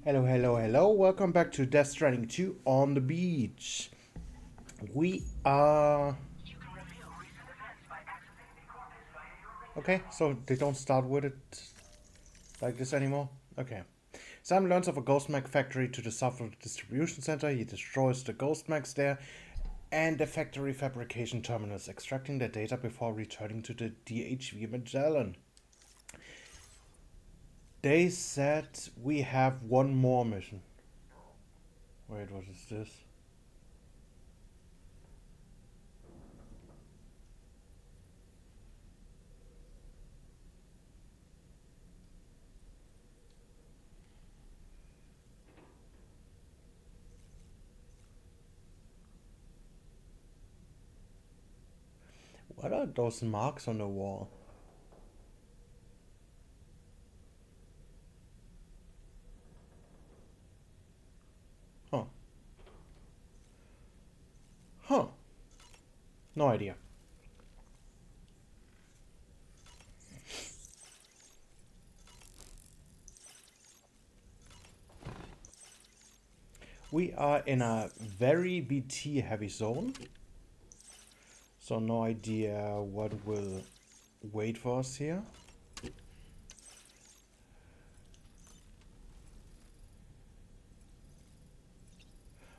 Hello, hello, hello. Welcome back to Death Stranding 2 on the beach. We are... Okay, so they don't start with it like this anymore? Okay. Sam learns of a ghost mech factory to the south of the distribution center. He destroys the ghost mechs there and the factory fabrication terminals, extracting their data before returning to the DHV Magellan. They said we have one more mission. Wait, what is this? What are those marks on the wall? Huh. Huh. No idea. We are in a very BT heavy zone. So no idea what will wait for us here.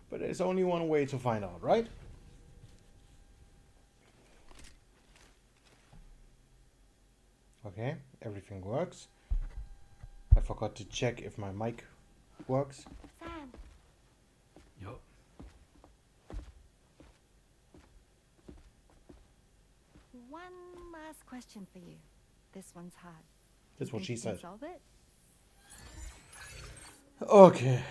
But there's only one way to find out, right? Okay, everything works. I forgot to check if my mic works. Sam. Yup. One last question for you. This one's hard. That's what she Think you can said. solve it? Okay.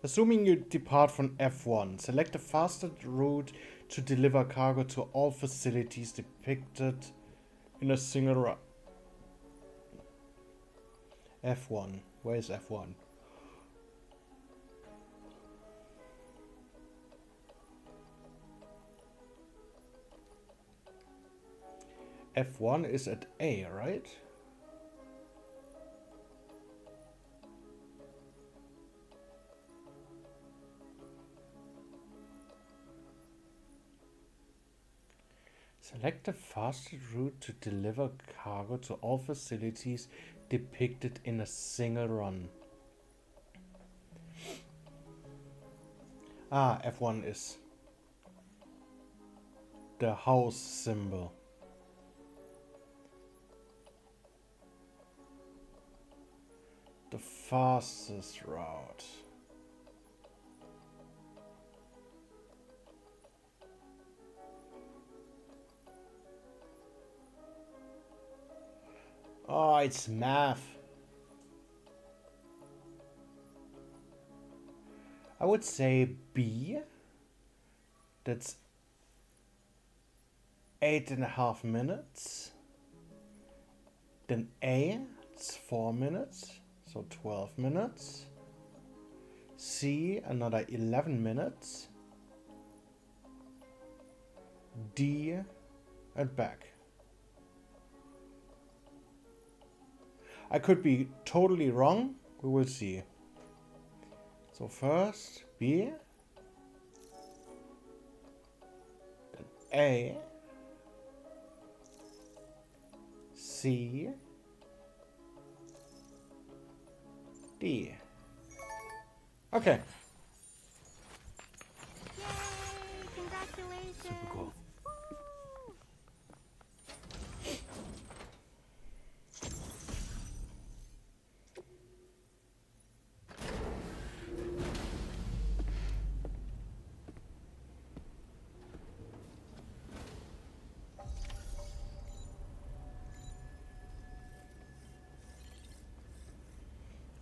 Assuming you depart from F1, select the fastest route to deliver cargo to all facilities depicted in a single run. F1. Where is F1? F1 is at A, right? Select the fastest route to deliver cargo to all facilities depicted in a single run. Ah, F1 is the house symbol. The fastest route. Oh, it's math. I would say B. That's 8.5 minutes. Then A, it's 4 minutes, so 12 minutes. C, another 11 minutes. D, and back. I could be totally wrong. We will see. So first B, then A, C, D. Okay. Yay! Congratulations! Super cool.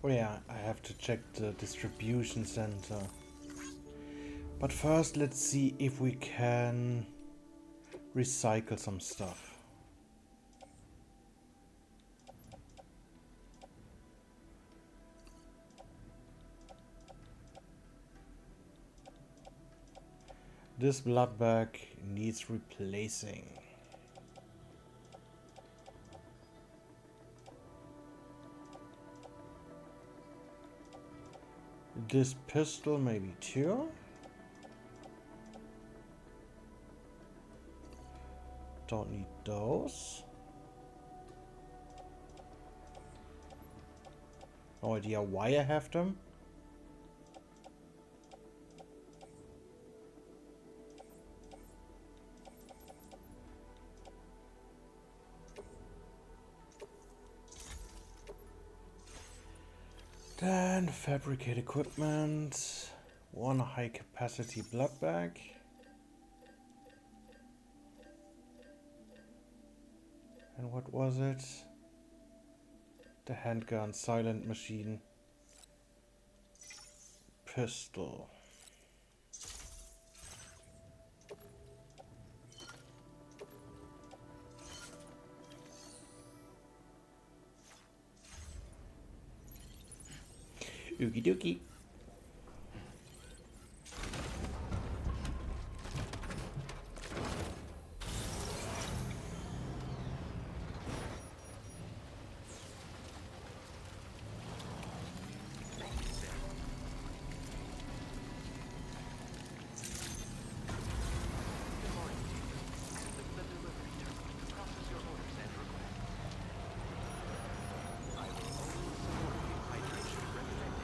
Woo! Oh yeah, I have to check the distribution center. But first, let's see if we can recycle some stuff. This blood bag needs replacing. This pistol maybe too. Don't need those. No idea why I have them. Then fabricate equipment. One high capacity blood bag. And what was it? The handgun, silent machine, pistol. Oogie dookie.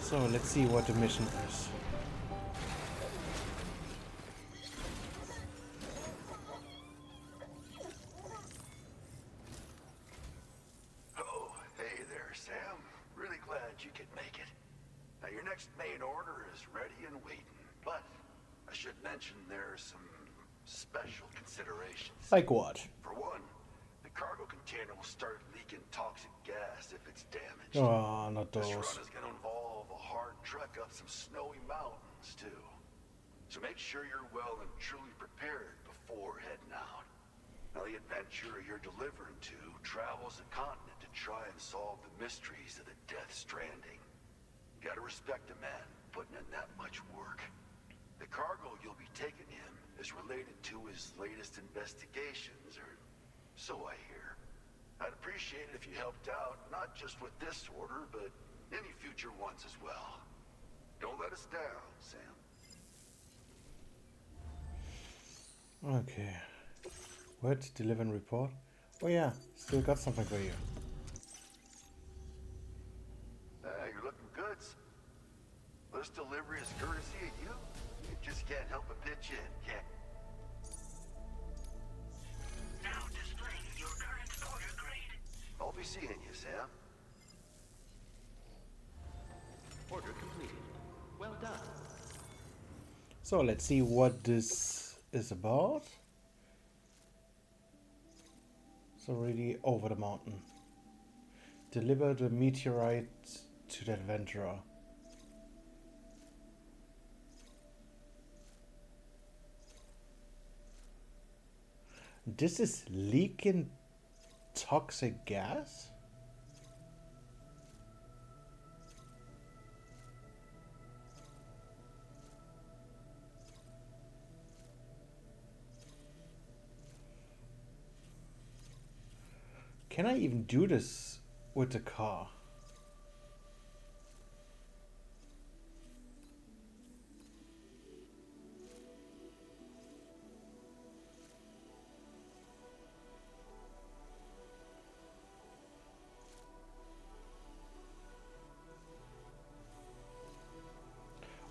So let's see what the mission is. Oh, hey there, Sam. Really glad you could make it. Now, your next main order is ready and waiting, but I should mention there are some special considerations. Like what? For one, the cargo container will start leaking toxic gas if it's damaged. Oh, not This those. run is going to involve a hard trek up some snowy mountains, too. So make sure you're well and truly prepared before heading out. Now, the adventurer you're delivering to travels the continent to try and solve the mysteries of the Death Stranding. You gotta respect a man putting in that much work. The cargo you'll be taking him is related to his latest investigations, or so I hear. I'd appreciate it if you helped out, not just with this order, but any future ones as well. Don't let us down, Sam. Okay. What? Deliver and report? Oh yeah, still got something for you. You're looking good. This delivery is courtesy of you. You just can't help but pitch in, can't Now displaying your current order grade. I'll be seeing you, Sam. Order completed. Well done. So let's see what this is about. It's already over the mountain. Deliver the meteorite to the adventurer. This is leaking toxic gas? Can I even do this with the car?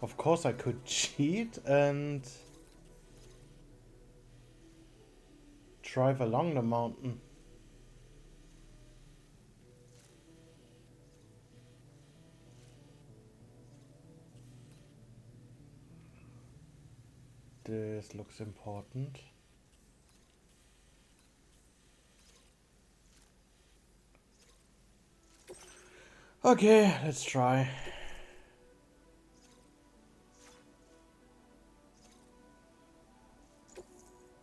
Of course I could cheat and drive along the mountain. This looks important. Okay, let's try.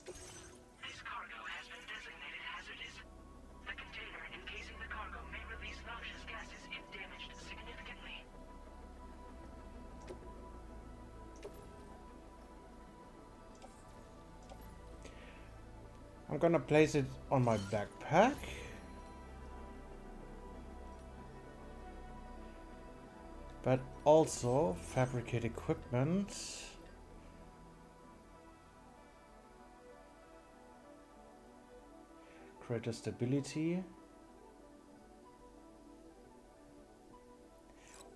This cargo has been designated hazardous. The container encasing the cargo may release noxious gases if damaged significantly. I'm gonna place it on my backpack. But also fabricate equipment. Greater stability.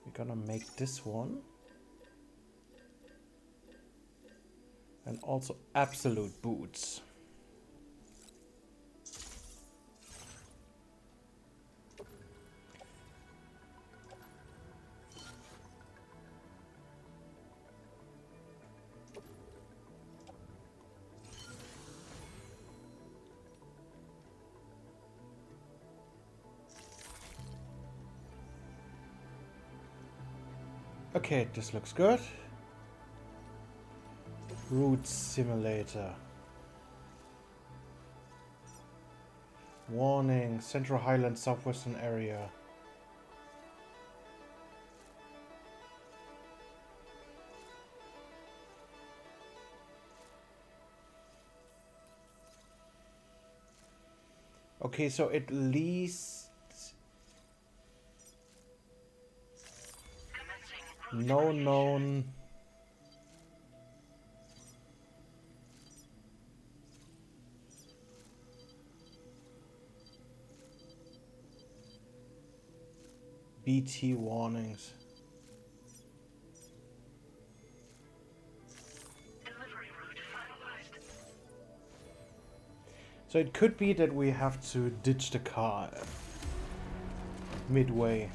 We're gonna make this one. And also absolute boots. Okay, this looks good. Route simulator. Warning, Central Highland southwestern area. Okay, so at least no known BT warnings. Delivery route finalized. So it could be that we have to ditch the car midway.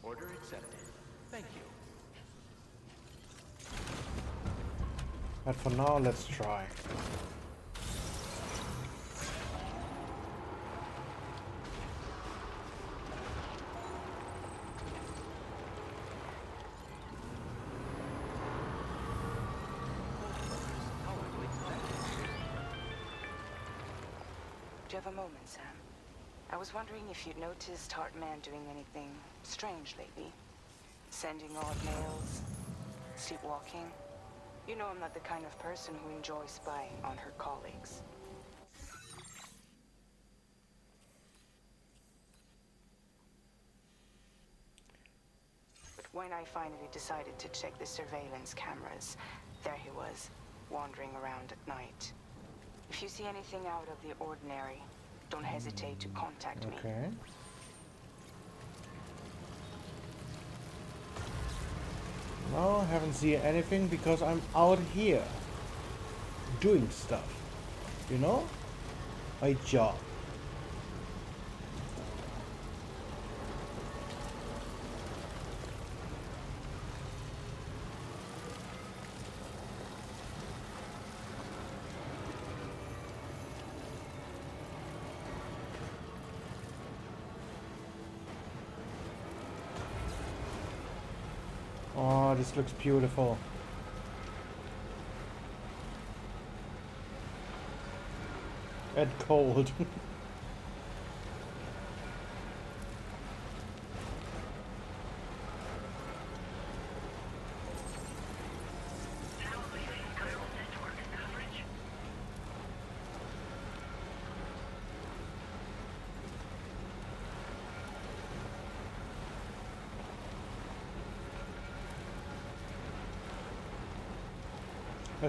Order accepted. Thank you. But for now, let's try. How are you expected? Do you have a moment, Sam? I was wondering if you'd noticed Hartman doing anything strange lately. Sending odd mails, sleepwalking. You know I'm not the kind of person who enjoys spying on her colleagues. But when I finally decided to check the surveillance cameras, there he was, wandering around at night. If you see anything out of the ordinary, don't hesitate to contact me. Okay. No, haven't seen anything because I'm out here doing stuff. You know? My job. Oh, this looks beautiful. And cold. Now leaving neural network coverage.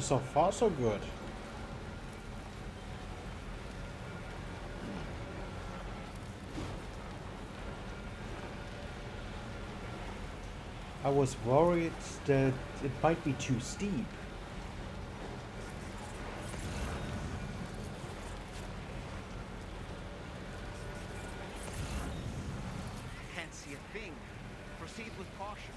So far, so good. I was worried that it might be too steep. Can't see a thing. Proceed with caution.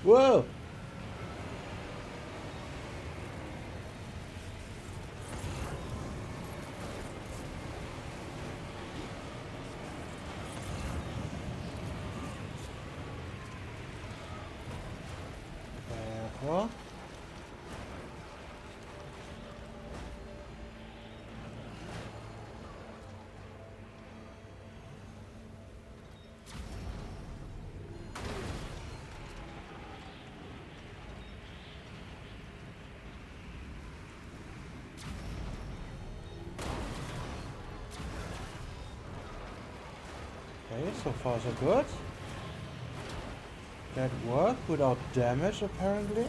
Whoa! What? Okay, so far so good. That worked without damage, apparently.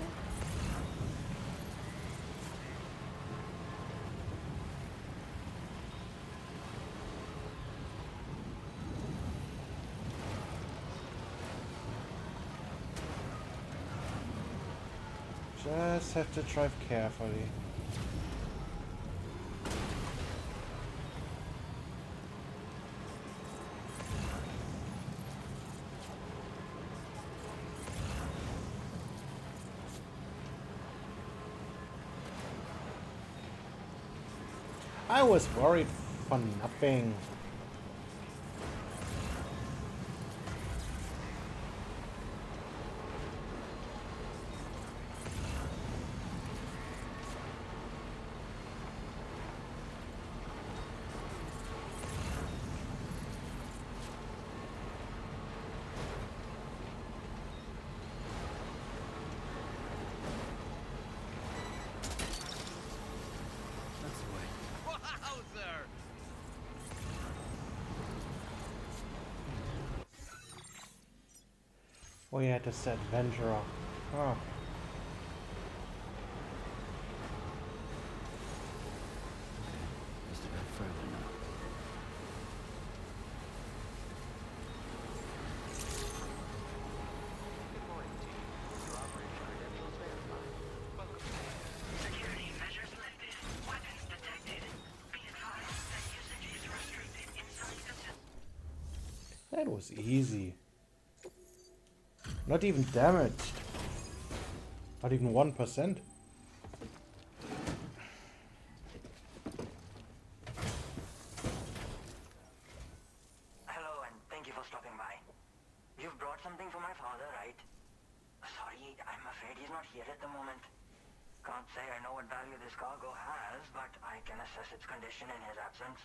Just have to drive carefully. I was worried for nothing. That's the way. Wowzer! Oh yeah, this adventurer. Oh. Just a bit further now. Good morning, team. Your operation credentials verified. Welcome. Security measures lifted. Weapons detected. Be advised that usage is restricted inside the That was easy. Not even damaged. Not even 1%. Hello, and thank you for stopping by. You've brought something for my father, right? Sorry, I'm afraid he's not here at the moment. Can't say I know what value this cargo has, but I can assess its condition in his absence.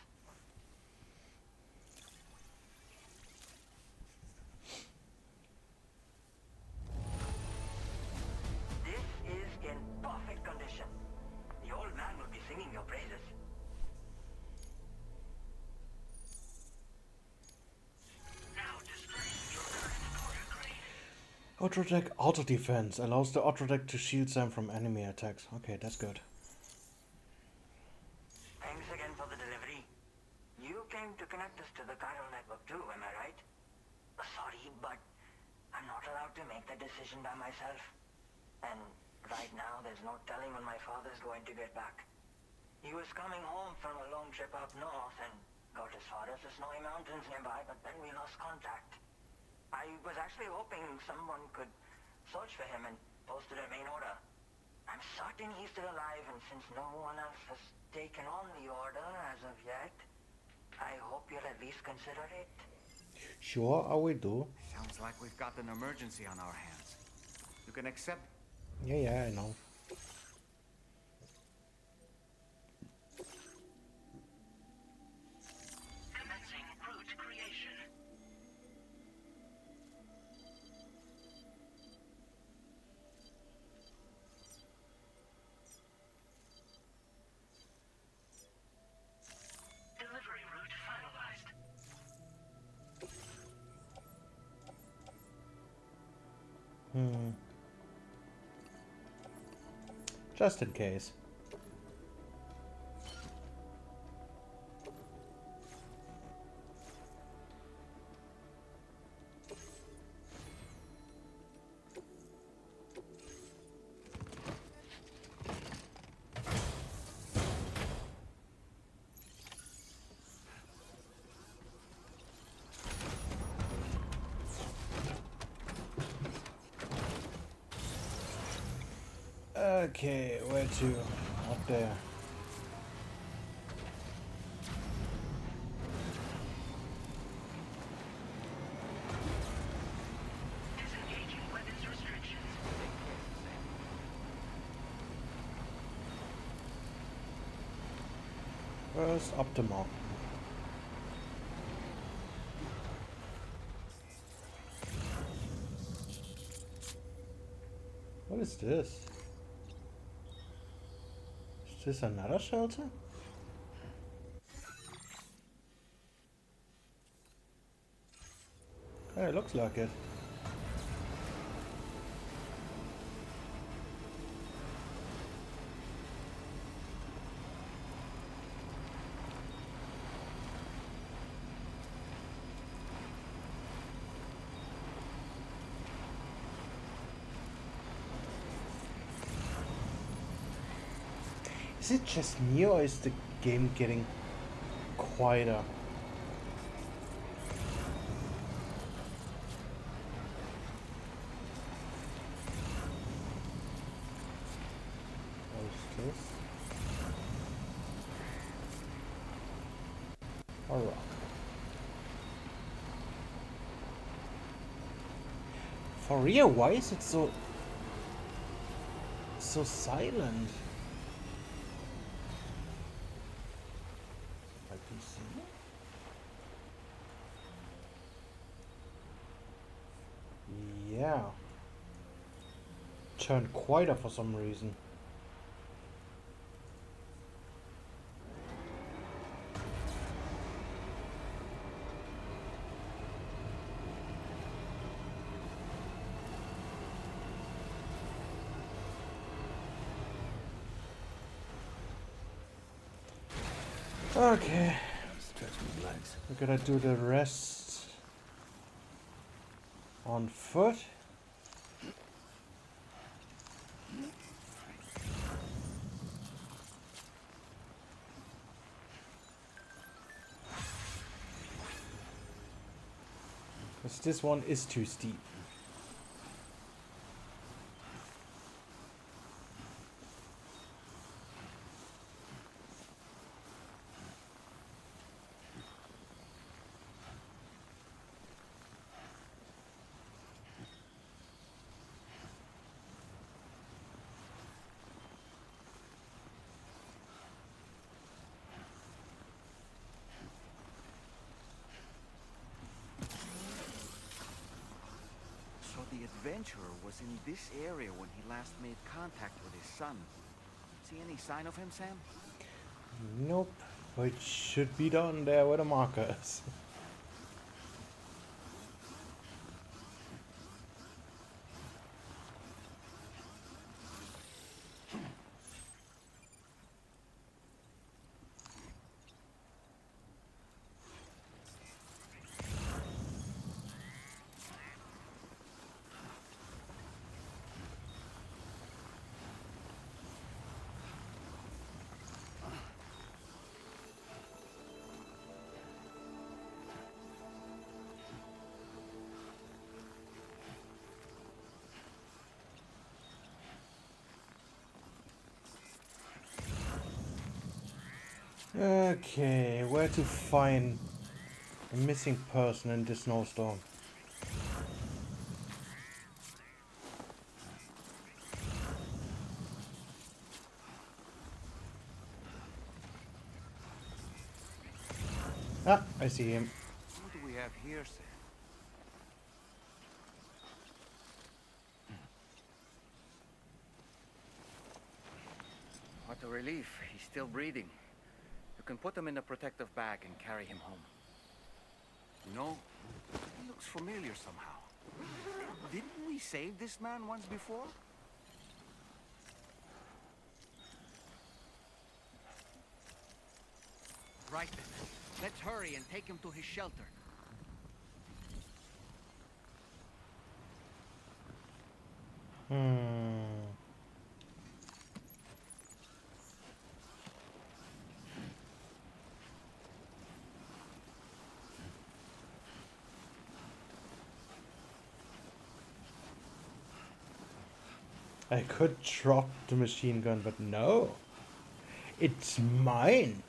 This is in perfect condition. The old man will be singing your praises. now displaying your current order grade. Autodeck auto defense allows the autodeck to shield them from enemy attacks. Okay, that's good. Thanks again for the delivery. You came to connect us to the chiral network too, am I right? Sorry, but I'm not allowed to make that decision by myself. And right now, there's no telling when my father's going to get back. He was coming home from a long trip up north and got as far as the snowy mountains nearby, but then we lost contact. I was actually hoping someone could search for him and post it in main order. I'm certain he's still alive, and since no one else has taken on the order as of yet, I hope you'll at least consider it. Sure, I will do. Sounds like we've got an emergency on our hands. You can accept. Yeah, I know. Commencing route creation. Delivery route finalized. Just in case. Okay, where to? Up there. Disengaging weapons restrictions. Where's optimal? What is this? Is this another shelter? Hey, it looks like it. Is it just me or is the game getting quieter? What is this? Alright. For real, why is it so silent? My PC? Yeah. Turned quieter for some reason. Okay. Stretch my legs. We're gonna do the rest on foot. Because this one is too steep. So the adventurer was in this area when he last made contact with his son. See any sign of him, Sam? Nope. But it should be done there where the marker is. Okay, where to find a missing person in this snowstorm? Ah, I see him. What do we have here, Sam? What a relief. He's still breathing. You can put him in a protective bag and carry him home. You know, he looks familiar somehow. Didn't we save this man once before? Right then. Let's hurry and take him to his shelter. I could drop the machine gun, but no. It's mine.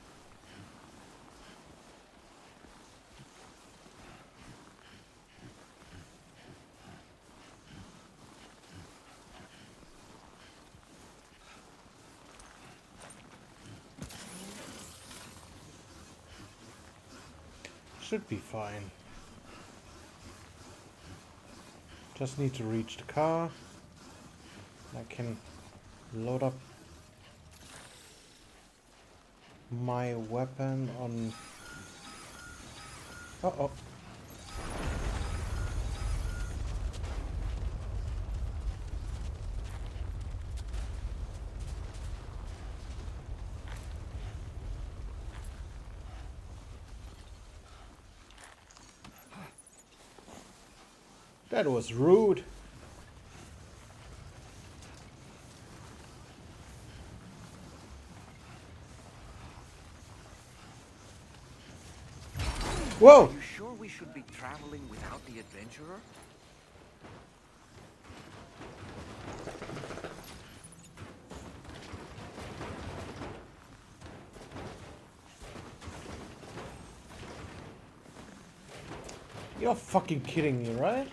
Should be fine. Just need to reach the car. I can load up my weapon on... Uh-oh. That was rude. Whoa! Are you sure we should be traveling without the adventurer? You're fucking kidding me, right?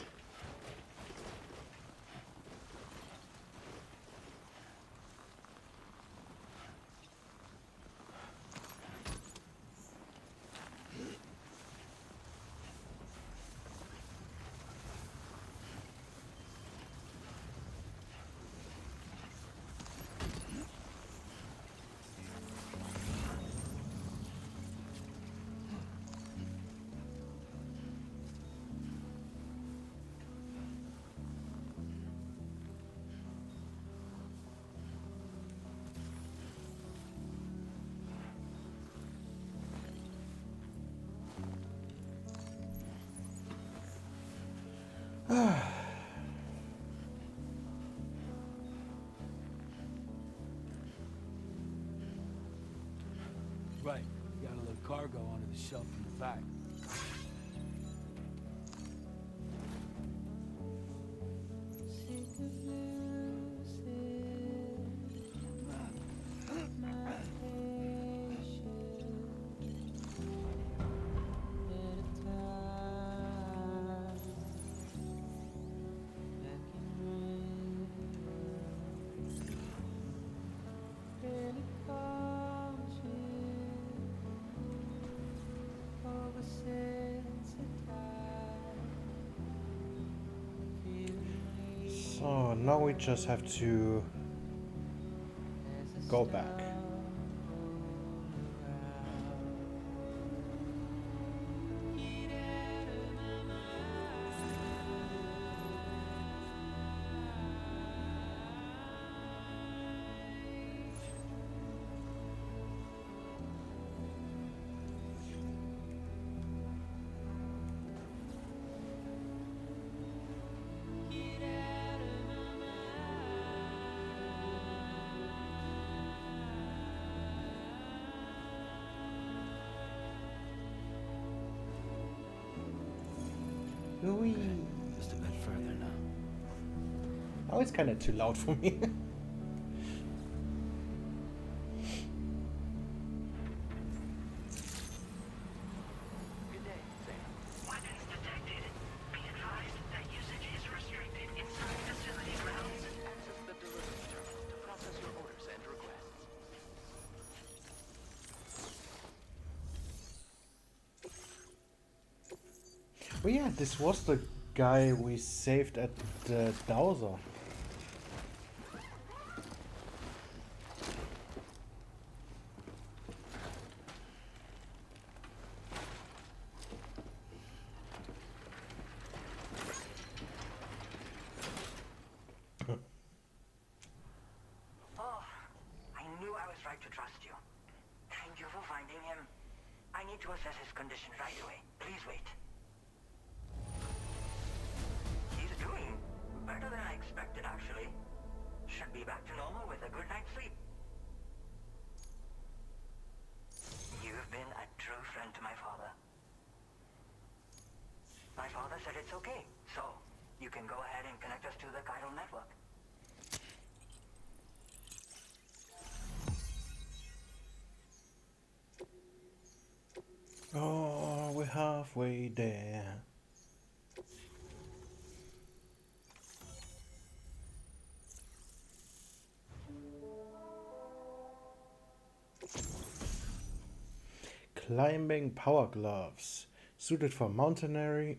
Right. Got a little cargo onto the shelf in the back. So now we just have to go back. Ooh. Just a bit further now. Oh, it's kind of too loud for me. Good day, Sam. Weapons detected. Be advised that usage is restricted inside facility grounds. Access the delivery terminal to process your orders and requests. Oh yeah, this was the guy we saved at the Dowser. Oh, I knew I was right to trust you. Thank you for finding him. I need to assess his condition right away. Please wait. He's doing better than I expected, actually. Should be back to normal with a good night's sleep. You've been a true friend to my father. My father said it's okay, so you can go ahead and connect us to the chiral network. Oh, we're halfway there. Climbing power gloves, suited for mountaineering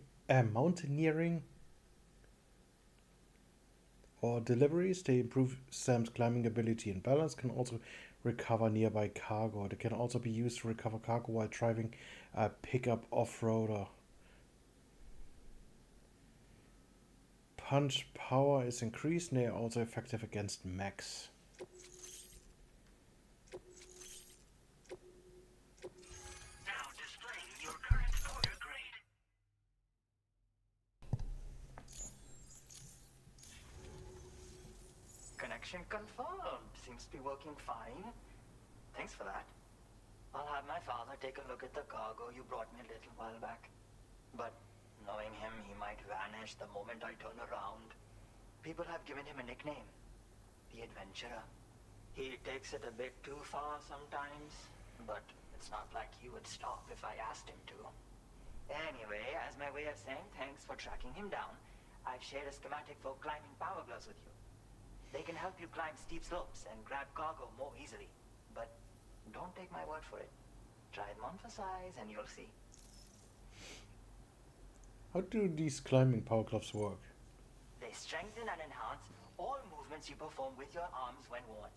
or deliveries. They improve Sam's climbing ability and balance. Can also recover nearby cargo. They can also be used to recover cargo while driving a pickup off-roader. Punch power is increased, and they are also effective against mechs. Now displaying your current order grade. Connection confirmed. Seems to be working fine. Thanks for that. I'll have my father take a look at the cargo you brought me a little while back. But knowing him, he might vanish the moment I turn around. People have given him a nickname, the Adventurer. He takes it a bit too far sometimes, but it's not like he would stop if I asked him to. Anyway, as my way of saying thanks for tracking him down, I've shared a schematic for climbing power gloves with you. They can help you climb steep slopes and grab cargo more easily. But don't take my word for it. Try them on for size and you'll see. How do these climbing power gloves work? They strengthen and enhance all movements you perform with your arms when worn.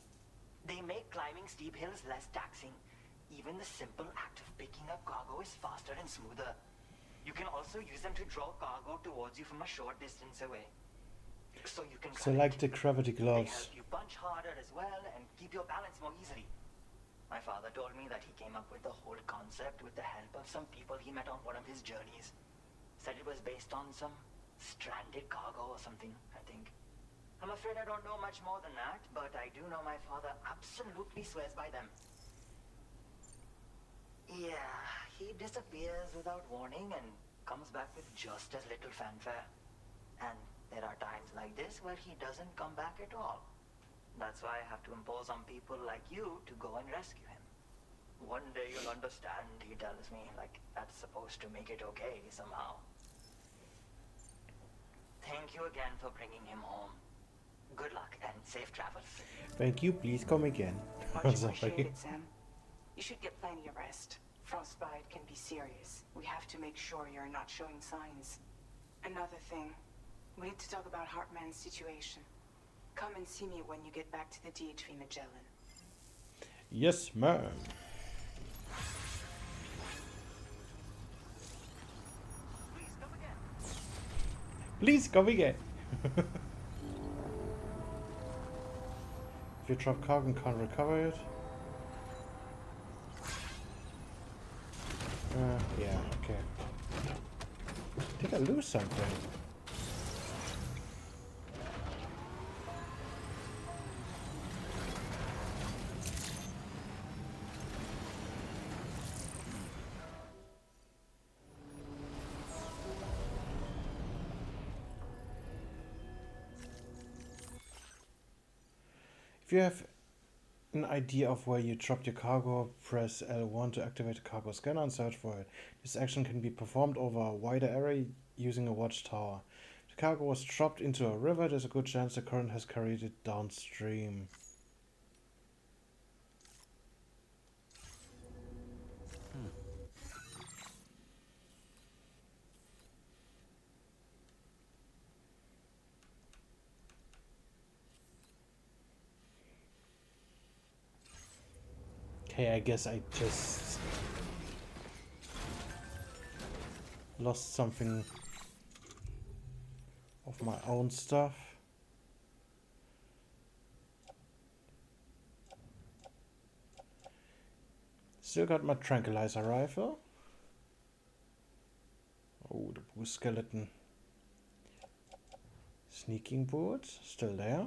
They make climbing steep hills less taxing. Even the simple act of picking up cargo is faster and smoother. You can also use them to draw cargo towards you from a short distance away. So you can So grab like it. the gravity They gloves. help you punch harder as well and keep your balance more easily. My father told me that he came up with the whole concept with the help of some people he met on one of his journeys. Said it was based on some stranded cargo or something, I think. I'm afraid I don't know much more than that, but I do know my father absolutely swears by them. Yeah, he disappears without warning and comes back with just as little fanfare. And there are times like this where he doesn't come back at all. That's why I have to impose on people like you to go and rescue him. One day you'll understand, he tells me, like that's supposed to make it okay somehow. Thank you again for bringing him home. Good luck and safe travels. Thank you, please come again. Much Sorry. appreciated, Sam. You should get plenty of rest. Frostbite can be serious. We have to make sure you're not showing signs. Another thing, we need to talk about Hartman's situation. Come and see me when you get back to the DHV Magellan. Yes, ma'am. Please come again. If you drop cargo and can't recover it. Yeah, okay. Did I lose something? If you have an idea of where you dropped your cargo, press L1 to activate the cargo scanner and search for it. This action can be performed over a wider area using a watchtower. If the cargo was dropped into a river, there's a good chance the current has carried it downstream. Okay, I guess I just lost something of my own stuff. Still got my tranquilizer rifle. Oh, the blue skeleton. Sneaking boots, still there.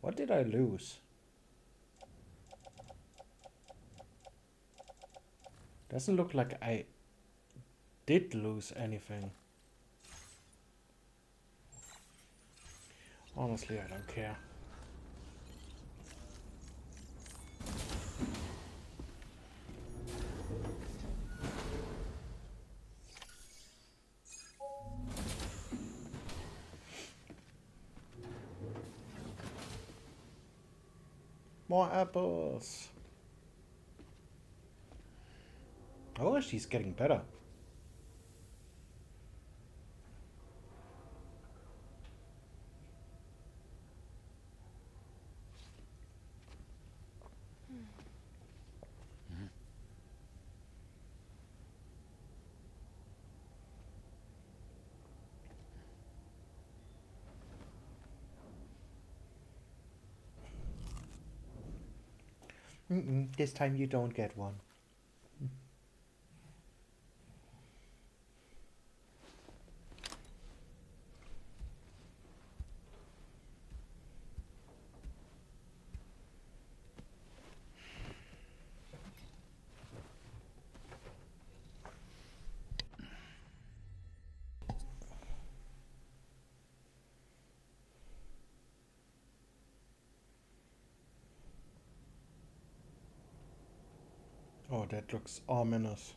What did I lose? Doesn't look like I did lose anything. Honestly, I don't care. More apples. Oh, she's getting better. This time you don't get one. Oh, that looks ominous.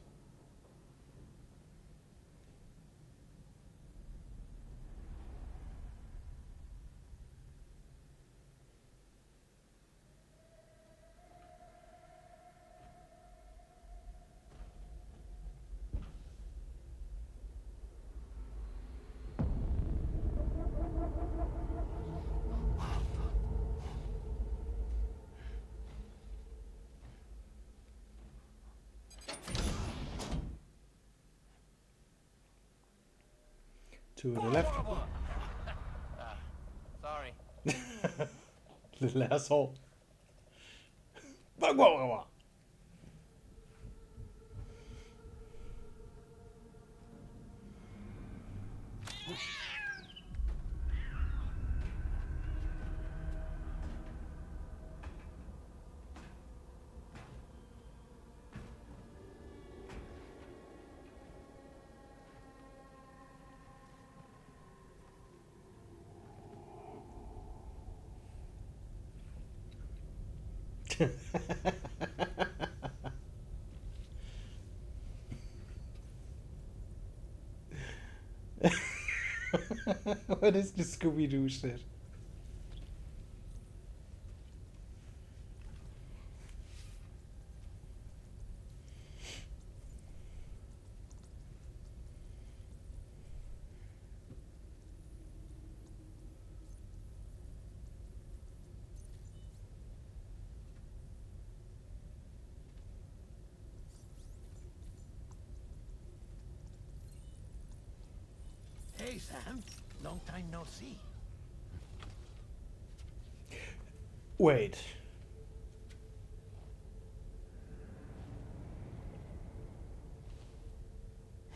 To the left. Sorry. Little asshole. Whoa, whoa, whoa, whoa. What is this Scooby-Doo shit? Hey, Sam. Long time no see. Wait.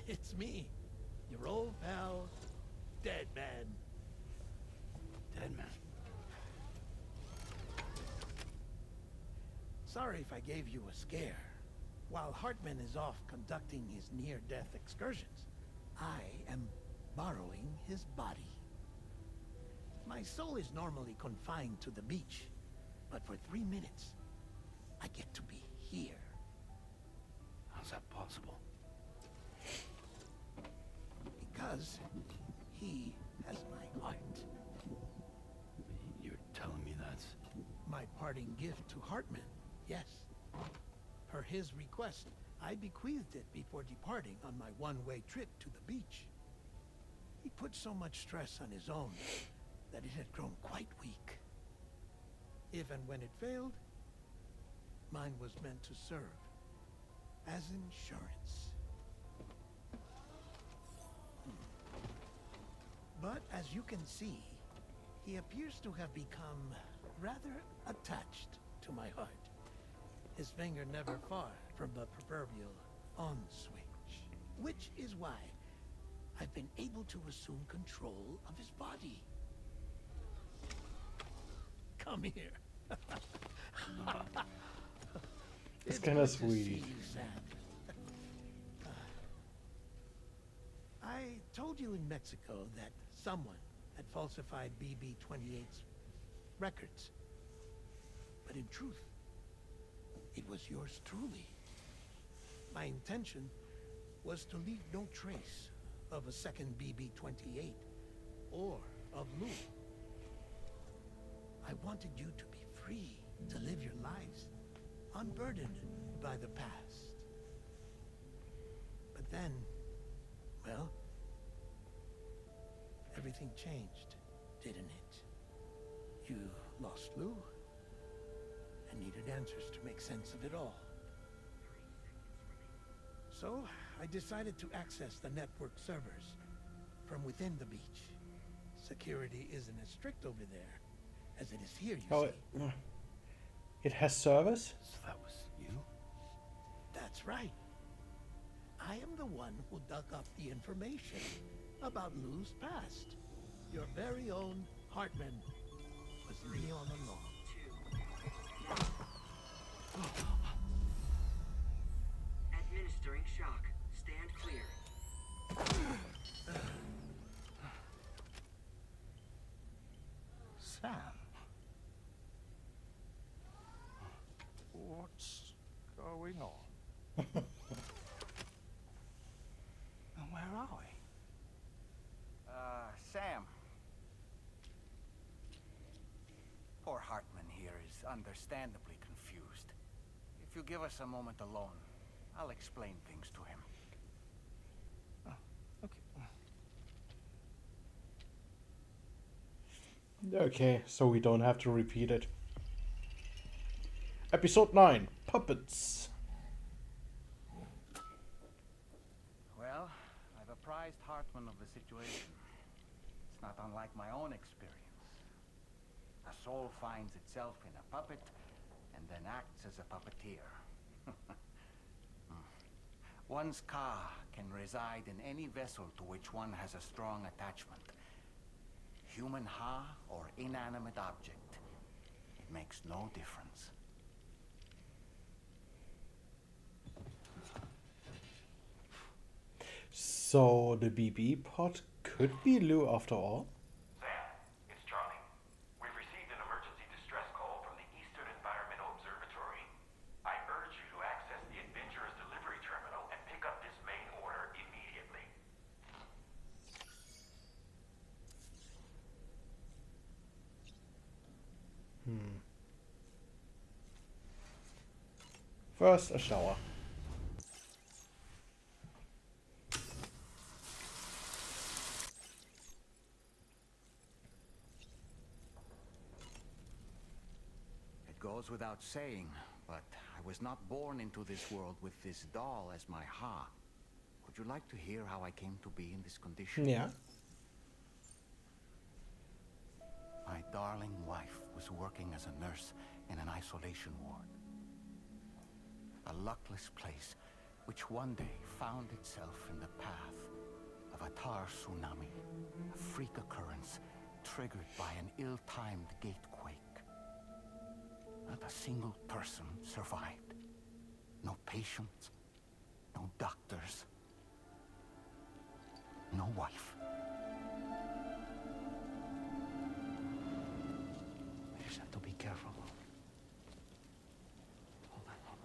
It's me, your old pal, Dead Man. Dead Man. Sorry if I gave you a scare. While Hartman is off conducting his near-death excursions, I am borrowing his body. My soul is normally confined to the beach, but for 3 minutes, I get to be here. How's that possible? Because he has my heart. You're telling me that's... My parting gift to Hartman, yes. Per his request, I bequeathed it before departing on my one-way trip to the beach. He put so much stress on his own that it had grown quite weak. If and when it failed, mine was meant to serve as insurance. But as you can see, he appears to have become rather attached to my heart. His finger never far from the proverbial on switch, which is why I've been able to assume control of his body. Come here. It's kind of good to see sweet. you, Sam. Mexico that someone had falsified BB-28's records. But in truth, it was yours truly. My intention was to leave no trace of a second BB-28 or of Lou. I wanted you to be free to live your lives, unburdened by the past. But then, well, everything changed, didn't it? You lost Lou and needed answers to make sense of it all. So, I decided to access the network servers from within the beach. Security isn't as strict over there as it is here, you see. It has servers? So that was you? That's right. I am the one who dug up the information about Lou's past. Your very own Hartman was me all along. Administering shock. Stand clear. Sam. What's going on? And where are we? Sam. Poor Hartman here is understandably confused. If you give us a moment alone, I'll explain things to him. Okay. Okay, so we don't have to repeat it. Episode 9, Puppets. Well, I've apprised Hartman of the situation. It's not unlike my own experience. A soul finds itself in a puppet and then acts as a puppeteer. One's ka can reside in any vessel to which one has a strong attachment. Human ha or inanimate object. It makes no difference. So the BB pod could be Lou after all? Sam, it's Charlie. We've received an emergency distress call from the Eastern Environmental Observatory. I urge you to access the Adventurer's delivery terminal and pick up this main order immediately. First, a shower. It goes without saying, but I was not born into this world with this doll as my ha. Would you like to hear how I came to be in this condition? Yeah. My darling wife was working as a nurse in an isolation ward. A luckless place which one day found itself in the path of a tar tsunami, a freak occurrence triggered by an ill-timed gatequake. Not a single person survived. No patients, no doctors, no wife. I just have to be careful. Hold on.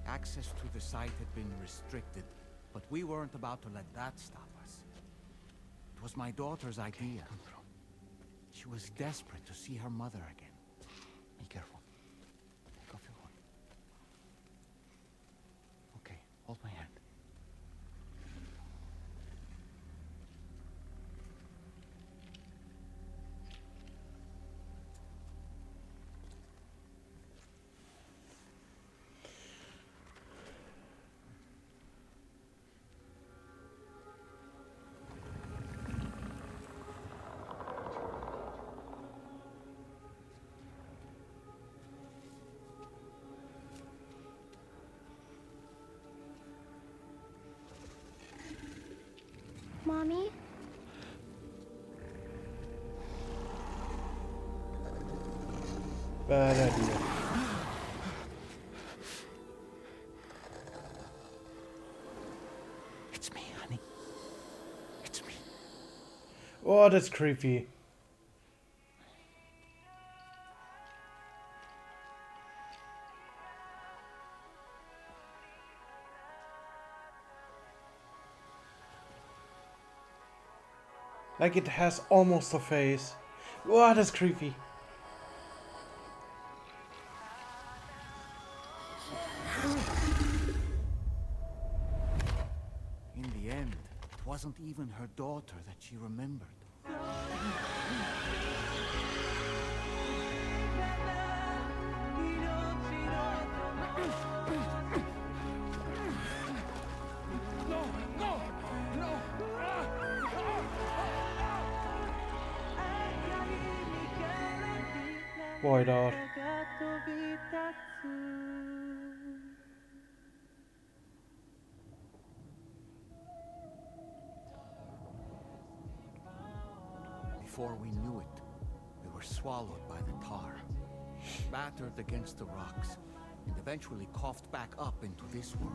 Access to the site had been restricted, but we weren't about to let that stop us. It was my daughter's idea. She was desperate to see her mother again. Be careful. Take off your hood. Okay, hold my hand. Mommy? Bad idea. Oh, that's creepy. Like it has almost a face. Oh, that's creepy. In the end, it wasn't even her daughter that she remembered. Boy, dog. Before we knew it, we were swallowed by the tar, battered against the rocks, and eventually coughed back up into this world.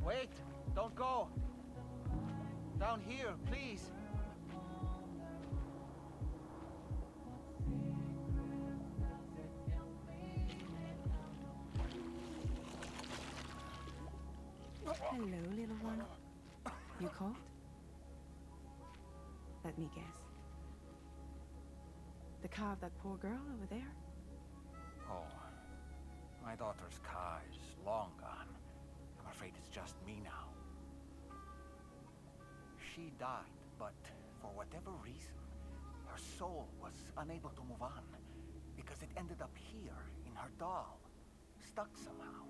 Wait! Don't go! Down here, please! Hello, little one. You cold? Let me guess. The car of that poor girl over there? Oh, my daughter's car is long gone. I'm afraid it's just me now. She died, but for whatever reason, her soul was unable to move on because it ended up here in her doll, stuck somehow.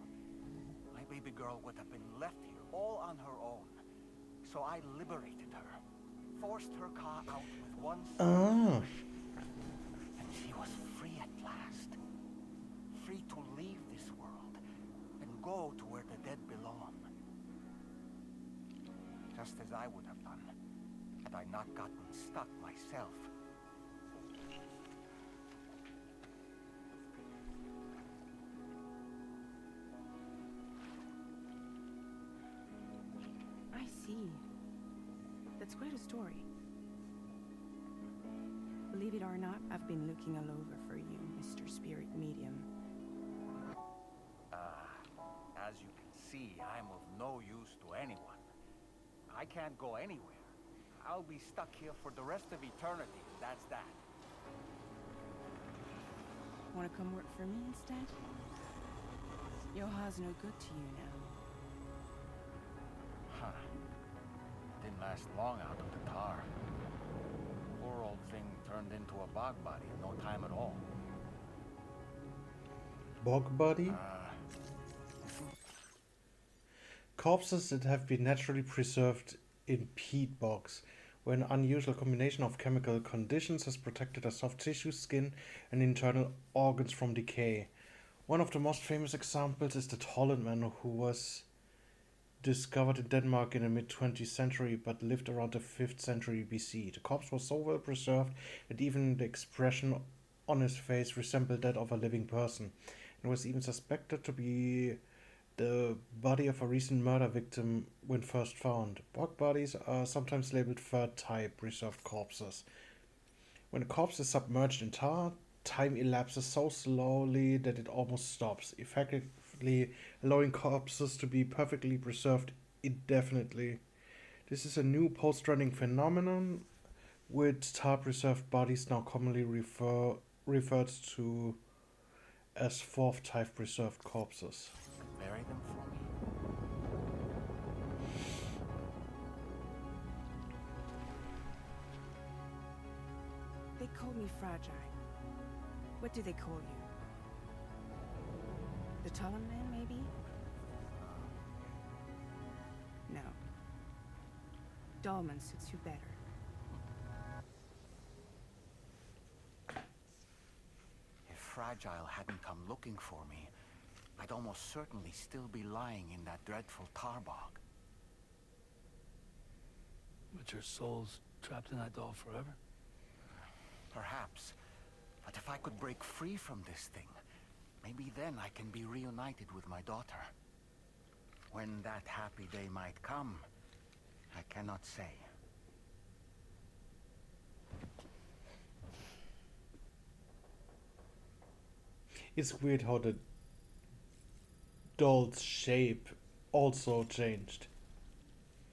My baby girl would have been left here all on her own. So I liberated her, forced her car out with one Ah. and she was free at last. Free to leave this world and go to where the dead belong. Just as I would have done had I not gotten stuck myself. I see. That's quite a story. Believe it or not, I've been looking all over for you, Mr. Spirit Medium. As you can see, I'm of no use to anyone. I can't go anywhere. I'll be stuck here for the rest of eternity, that's that. Wanna come work for me instead? Yoha's no good to you now. Huh. Didn't last long out of the tar. Poor old thing turned into a bog body in no time at all. Bog body? Corpses that have been naturally preserved in peat bogs, where an unusual combination of chemical conditions has protected their soft tissue, skin, and internal organs from decay. One of the most famous examples is the Holland man, who was discovered in Denmark in the mid-20th century but lived around the 5th century BC. The corpse was so well preserved that even the expression on his face resembled that of a living person, and was even suspected to be the body of a recent murder victim when first found. Bog bodies are sometimes labeled third-type preserved corpses. When a corpse is submerged in tar, time elapses so slowly that it almost stops, effectively allowing corpses to be perfectly preserved indefinitely. This is a new post-running phenomenon, with tar-preserved bodies now commonly referred to as fourth-type preserved corpses. Bury them for me. They call me fragile. What do they call you? The Talon Man, maybe? No. Dolman suits you better. If Fragile hadn't come looking for me, I'd almost certainly still be lying in that dreadful tar bog. But your soul's trapped in that doll forever? Perhaps. But if I could break free from this thing, maybe then I can be reunited with my daughter. When that happy day might come, I cannot say. It's weird how the doll's shape also changed.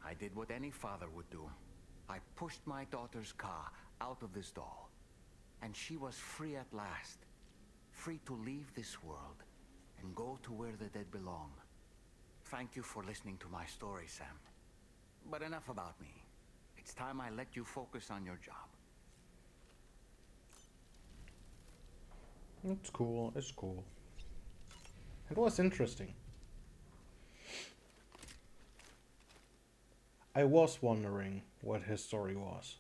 I did what any father would do. I pushed my daughter's car out of this doll. And she was free at last. Free to leave this world and go to where the dead belong. Thank you for listening to my story, Sam. But enough about me. It's time I let you focus on your job. It's cool, it's cool. It was interesting. I was wondering what his story was.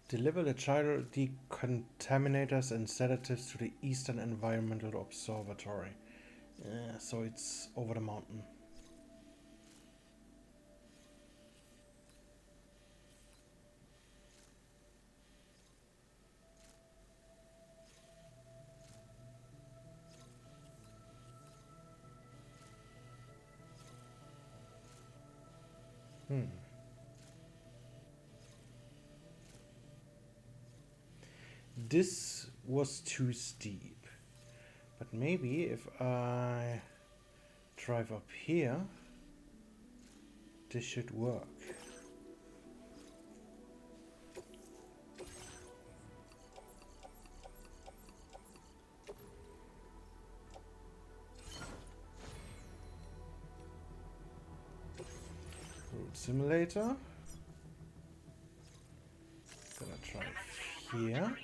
Deliver the child decontaminators and sedatives to the Eastern Environmental Observatory. So it's over the mountain. This was too steep. But maybe if I drive up here, this should work. Route simulator. Gonna try here.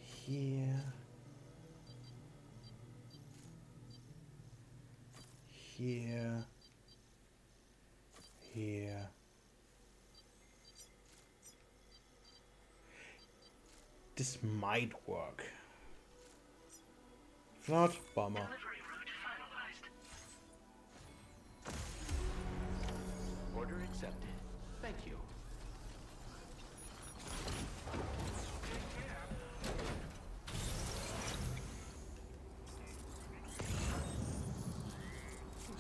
Here. Here. Here. This might work. If not, bummer. Order accepted. Thank you.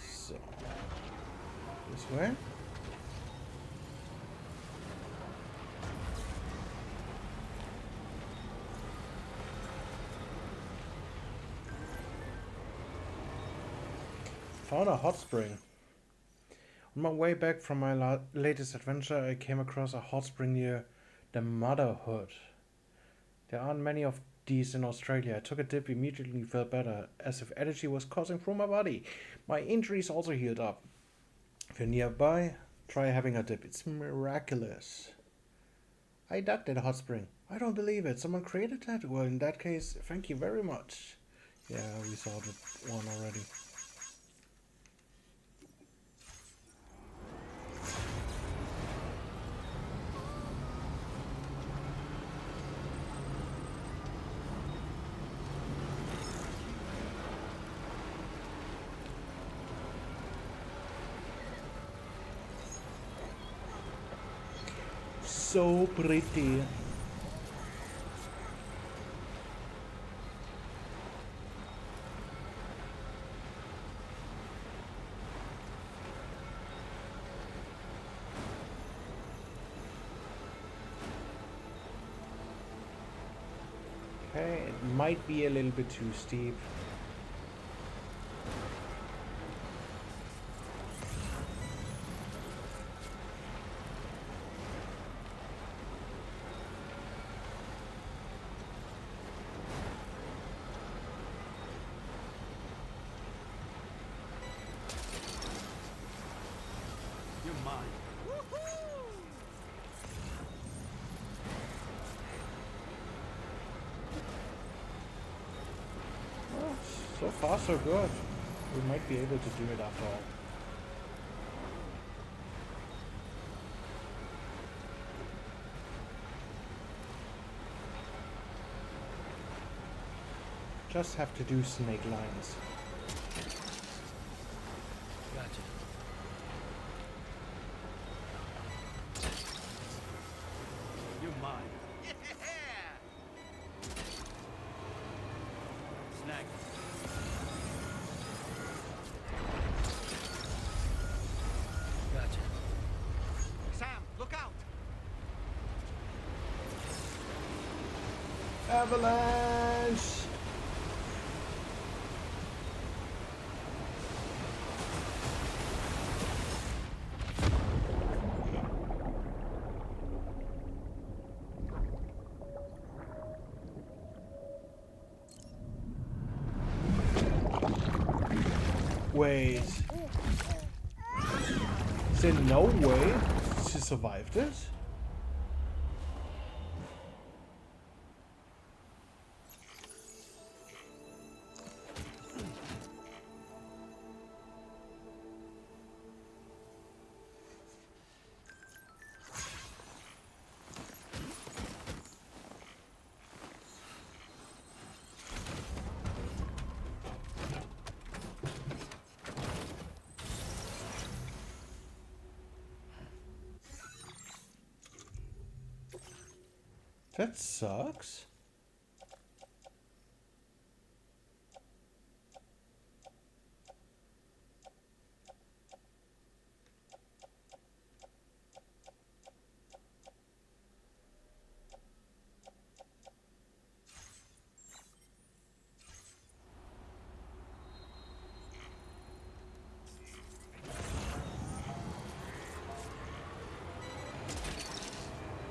So, this way. Found a hot spring. On my way back from my latest adventure, I came across a hot spring near the Motherhood. There aren't many of these in Australia. I took a dip, immediately felt better, as if energy was coursing through my body. My injuries also healed up. If you're nearby, try having a dip. It's miraculous. I dug that hot spring. I don't believe it. Someone created that? Well, in that case, thank you very much. Yeah, we saw the one already. So pretty. Okay, it might be a little bit too steep. mine. Well, so far so good. We might be able to do it after all. Just have to do snake lines. Gotcha. You're mine. Snag. Gotcha. Sam, look out! Avalanche! Wait. Is there no way she survived it? That sucks.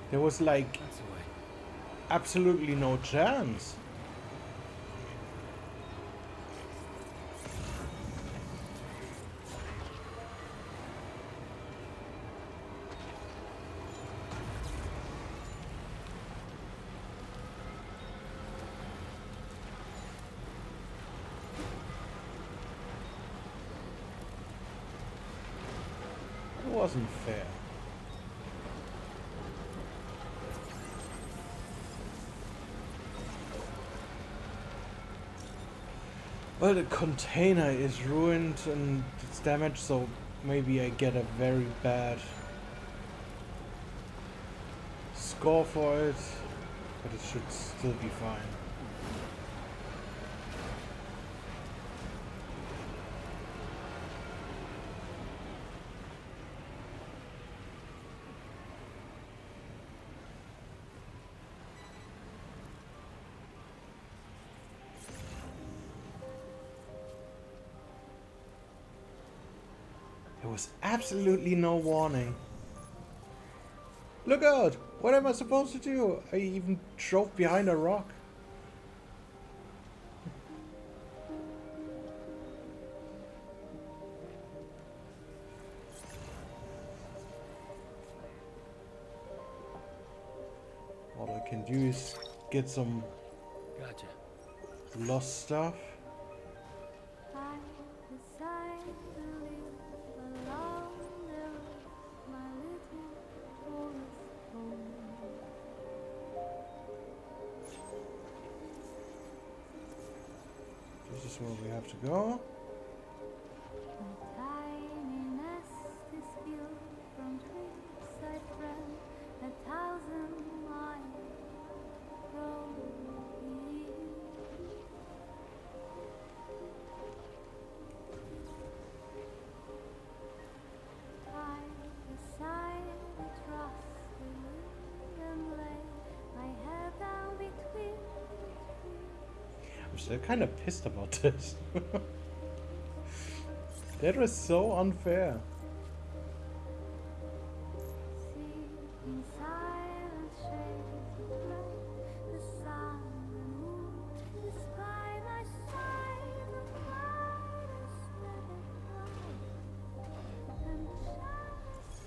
There was like That's the way. absolutely no chance. It wasn't fair. Well, the container is ruined and it's damaged, so maybe I get a very bad score for it, but it should still be fine. There was absolutely no warning. Look out! What am I supposed to do? I even drove behind a rock. All I can do is get some Gotcha. lost stuff. I decide to live along the road, my little forest home. This is where we have to go. My tiny nest is built from twigs I've run 1,000 miles from here. I decide to trust the wind and lay my head down between the trees. I'm still kind of pissed about this. That was so unfair. Sit in silent shades of gray, the sun and moon is by my side, the fire is steady bright, and the shadows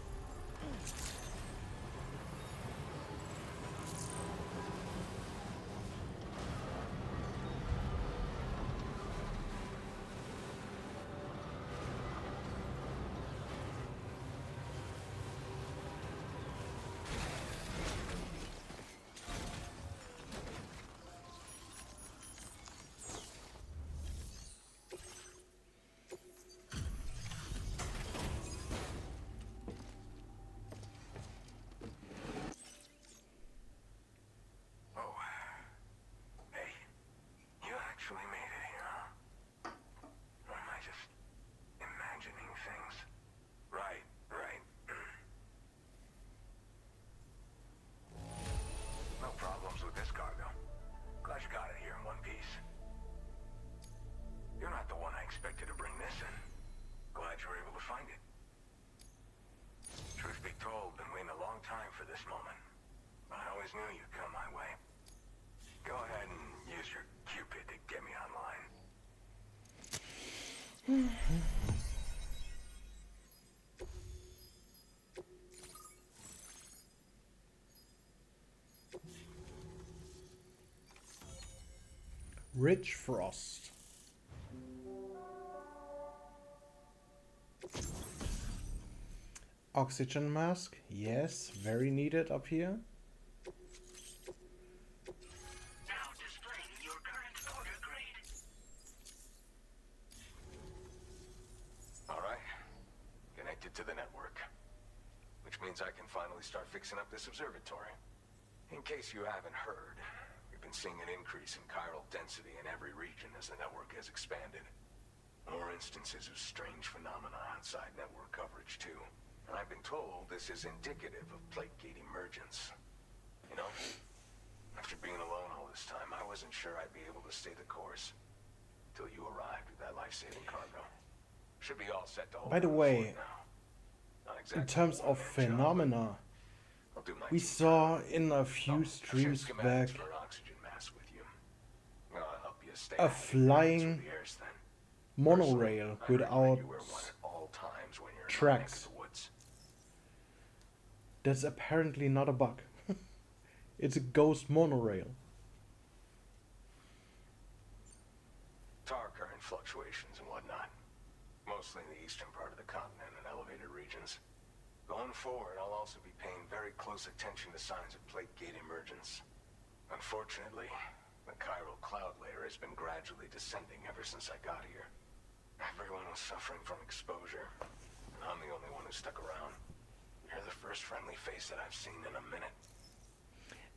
this moment, but I always knew you'd come my way. Go ahead and use your Cupid to get me online. Rich Frost. Oxygen mask. Yes, very needed up here. Now displaying your current order grade. Alright. Connected to the network. Which means I can finally start fixing up this observatory. In case you haven't heard, we've been seeing an increase in chiral density in every region as the network has expanded. More instances of strange phenomena outside network coverage, too. And I've been told this is indicative of plate gate emergence. You know, after being alone all this time, I wasn't sure I'd be able to stay the course. Till you arrived with that life-saving cargo. Should be all set to hold By the down way, fort now. Not exactly in terms a of one-man job. phenomena, I'll do my we team saw job. in a few I'll share streams back schematics for an oxygen mask with you. I'll help you stay a out of the flying airs then. monorail Personally, I recommend without you wear one at all times when you're in tracks. the woods. That's apparently not a bug. It's a ghost monorail. Tar current fluctuations and whatnot. Mostly in the eastern part of the continent and elevated regions. Going forward, I'll also be paying very close attention to signs of plate gate emergence. Unfortunately, the chiral cloud layer has been gradually descending ever since I got here. Everyone was suffering from exposure, and I'm the only one who stuck around. You're the first friendly face that I've seen in a minute.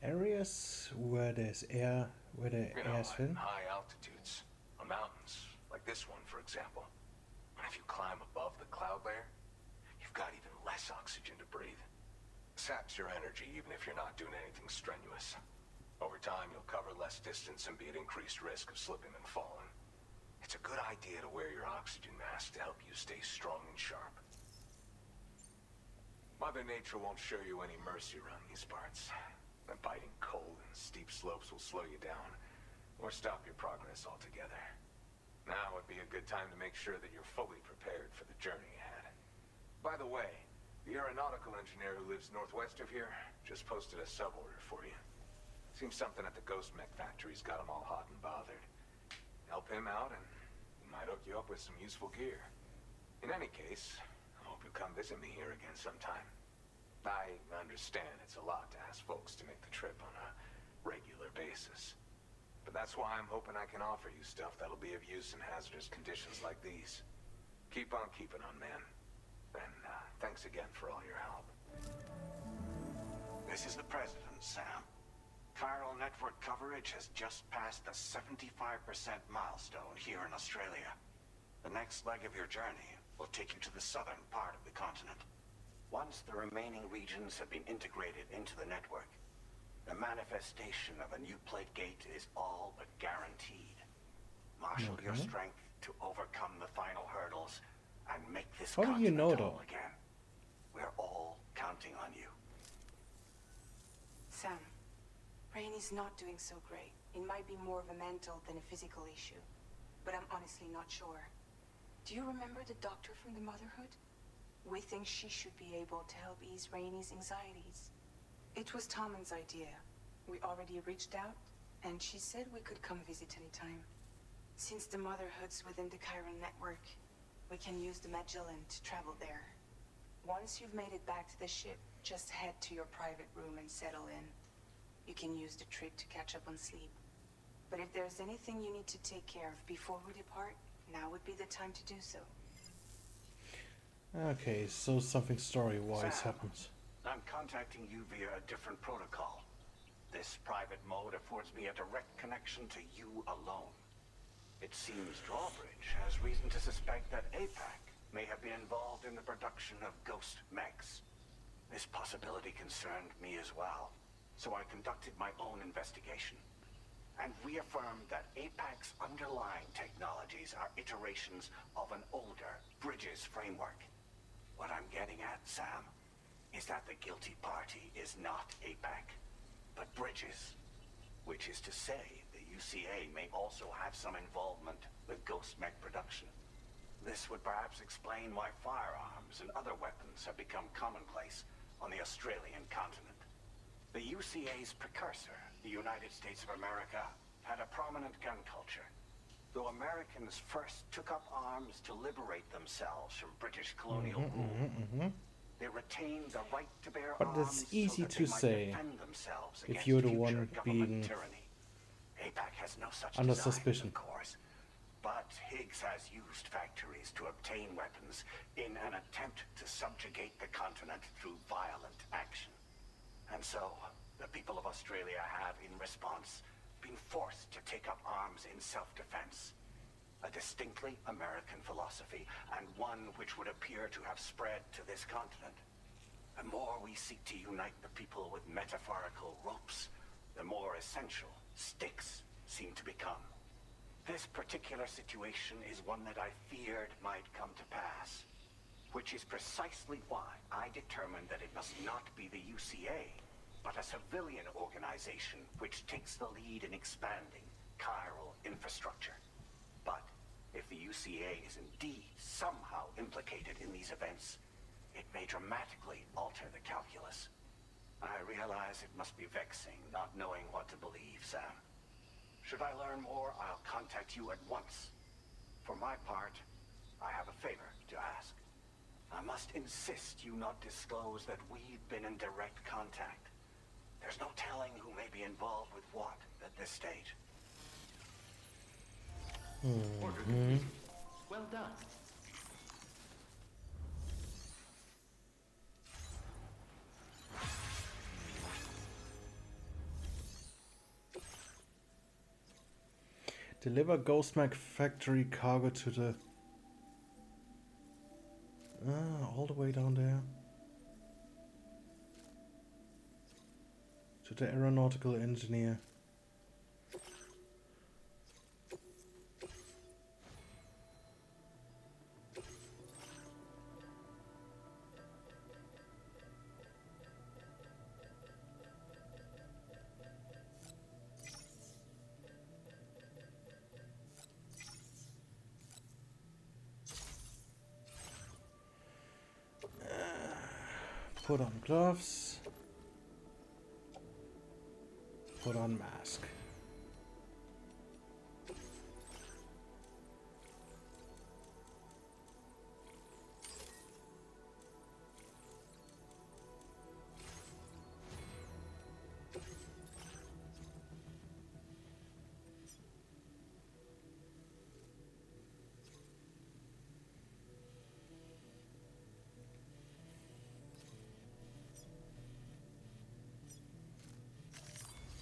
Areas where there's air, where the You air know, is at thin. high altitudes, on mountains, like this one, for example. And if you climb above the cloud layer, you've got even less oxygen to breathe. Saps your energy even if you're not doing anything strenuous. Over time, you'll cover less distance and be at increased risk of slipping and falling. It's a good idea to wear your oxygen mask to help you stay strong and sharp. Mother Nature won't show you any mercy around these parts. The biting cold and steep slopes will slow you down, or stop your progress altogether. Now would be a good time to make sure that you're fully prepared for the journey ahead. By the way, the aeronautical engineer who lives northwest of here just posted a sub-order for you. Seems something at the Ghost Mech factory's got him all hot and bothered. Help him out and he might hook you up with some useful gear. In any case, I hope you'll come visit me here again sometime. I understand it's a lot to ask folks to make the trip on a regular basis. But that's why I'm hoping I can offer you stuff that'll be of use in hazardous conditions like these. Keep on keeping on, man. And thanks again for all your help. This is the President, Sam. Chiral network coverage has just passed the 75% milestone here in Australia. The next leg of your journey will take you to the southern part of the continent. Once the remaining regions have been integrated into the network, the manifestation of a new plate gate is all but guaranteed. Marshal your strength to overcome the final hurdles and make this How do you continent know, whole though? again. We're all counting on you. Sam, Rainey's not doing so great. It might be more of a mental than a physical issue, but I'm honestly not sure. Do you remember the doctor from the Motherhood? We think she should be able to help ease Rainey's anxieties. It was Tommen's idea. We already reached out, and she said we could come visit anytime. Since the Motherhood's within the Chiron network, we can use the Magellan to travel there. Once you've made it back to the ship, just head to your private room and settle in. You can use the trip to catch up on sleep. But if there's anything you need to take care of before we depart, now would be the time to do so. Okay, so something story-wise Sam, happens. I'm contacting you via a different protocol. This private mode affords me a direct connection to you alone. It seems Drawbridge has reason to suspect that APAC may have been involved in the production of ghost mechs. This possibility concerned me as well, so I conducted my own investigation and reaffirmed that APAC's underlying technologies are iterations of an older Bridges framework. What I'm getting at, Sam, is that the guilty party is not APAC, but Bridges. Which is to say, the UCA may also have some involvement with Ghost Mech production. This would perhaps explain why firearms and other weapons have become commonplace on the Australian continent. The UCA's precursor, the United States of America, had a prominent gun culture. Though Americans first took up arms to liberate themselves from British colonial rule, they retained the right to bear But arms it's easy so that to they might say defend themselves if against you're the future one government being tyranny. APAC has no such under designs, suspicion. of course, but Higgs has used factories to obtain weapons in an attempt to subjugate the continent through violent action. And so, the people of Australia have, in response, been forced to take up arms in self-defense. A distinctly American philosophy, and one which would appear to have spread to this continent. The more we seek to unite the people with metaphorical ropes, the more essential sticks seem to become. This particular situation is one that I feared might come to pass, which is precisely why I determined that it must not be the UCA, but a civilian organization which takes the lead in expanding chiral infrastructure. But if the UCA is indeed somehow implicated in these events, it may dramatically alter the calculus. I realize it must be vexing not knowing what to believe, Sam. Should I learn more, I'll contact you at once. For my part, I have a favor to ask. I must insist you not disclose that we've been in direct contact. There's no telling who may be involved with what at this stage. Order complete. Well done. Deliver Ghost Mech factory cargo to the... all the way down there. To the aeronautical engineer. Put on gloves. Put on mask.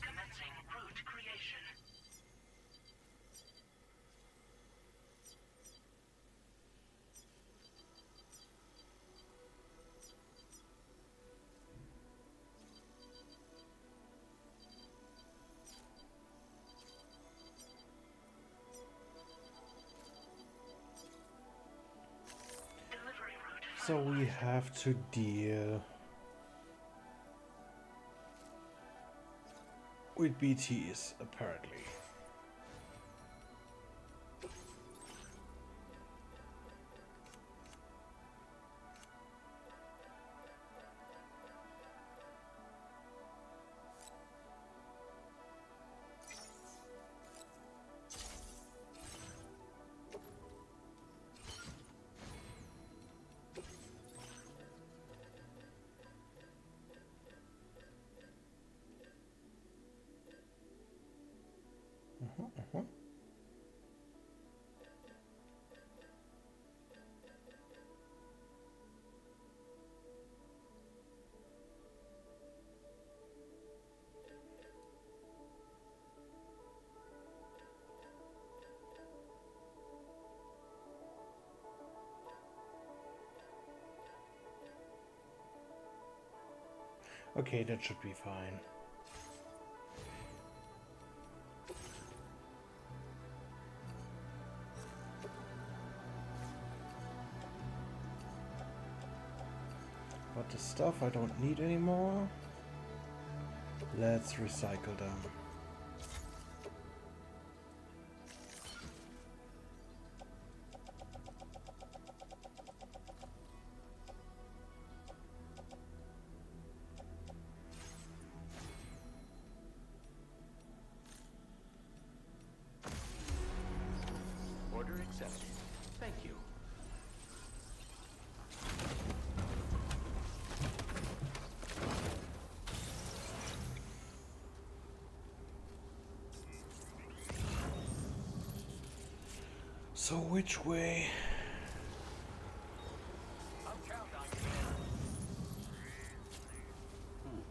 Commencing route creation. Delivery route. So we have to deal with BTs, apparently. Okay, that should be fine. out the stuff I don't need anymore. Let's recycle them. Order accepted. Thank you. So which way? I'll count on you.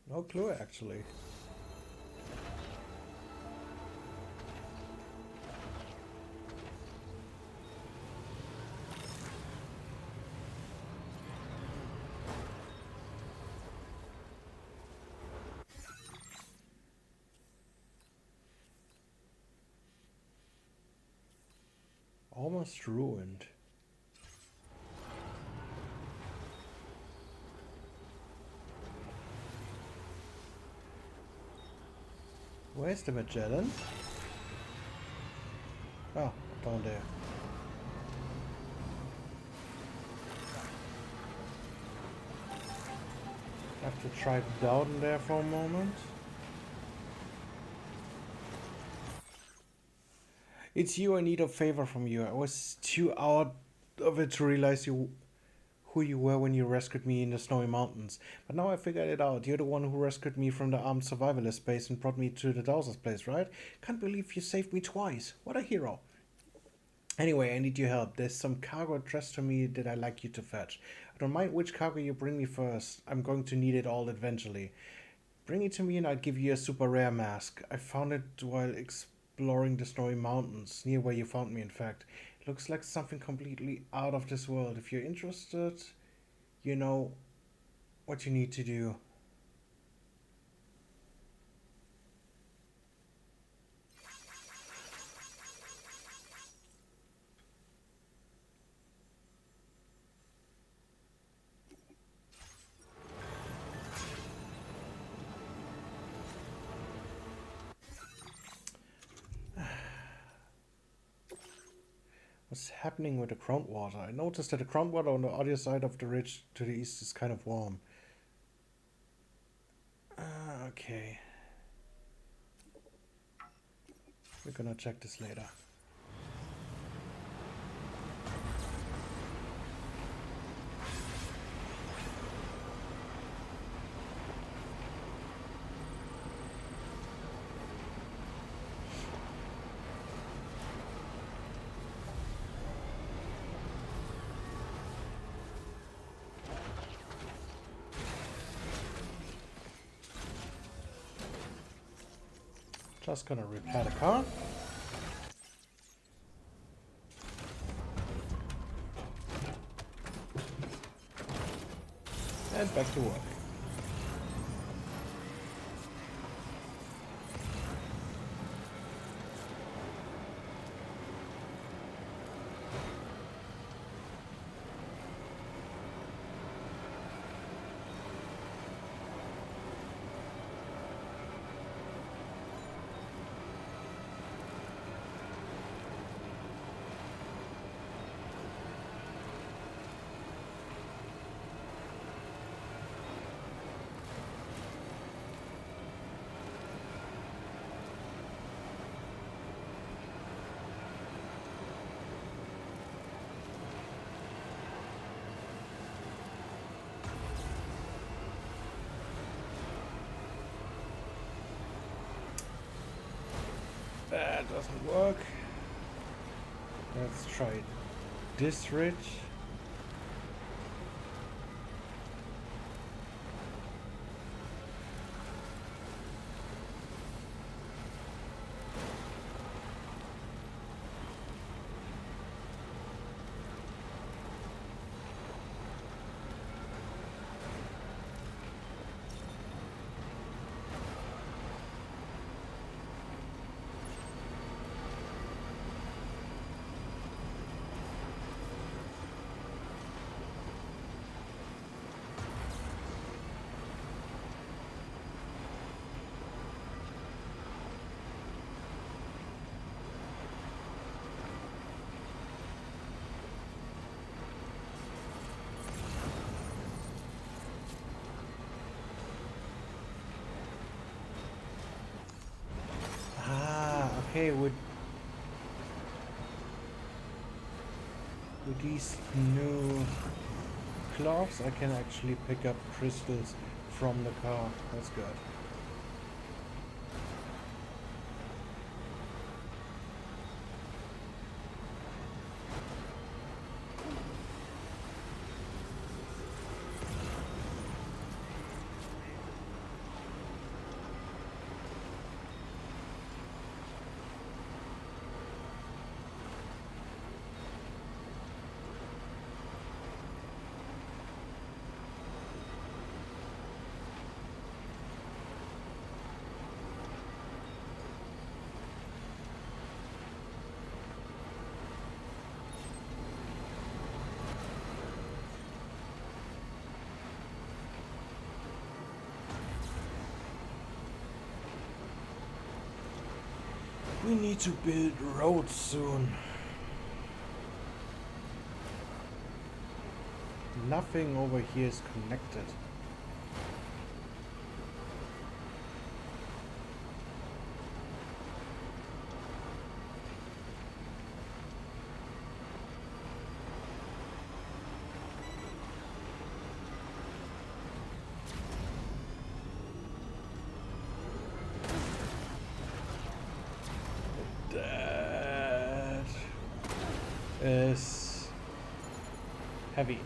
No clue actually. Almost ruined. Where's the Magellan? Oh, down there. Have to try down there for a moment. It's you, I need a favor from you. I was too out of it to realize who you were when you rescued me in the snowy mountains. But now I figured it out. You're the one who rescued me from the armed survivalist base and brought me to the Dowser's place, right? Can't believe you saved me twice. What a hero. Anyway, I need your help. There's some cargo addressed to me that I'd like you to fetch. I don't mind which cargo you bring me first. I'm going to need it all eventually. Bring it to me and I'll give you a super rare mask. I found it while exploring the snowy mountains, near where you found me in fact. It looks like something completely out of this world. If you're interested, you know what you need to do. What's happening with the groundwater? I noticed that the groundwater on the other side of the ridge to the east is kind of warm. Okay. We're gonna check this later. Just gonna repair the car. And back to work. That doesn't work. Let's try this ridge. Okay, with these new gloves, I can actually pick up crystals from the car. That's good. We need to build roads soon. Nothing over here is connected. That is heavy.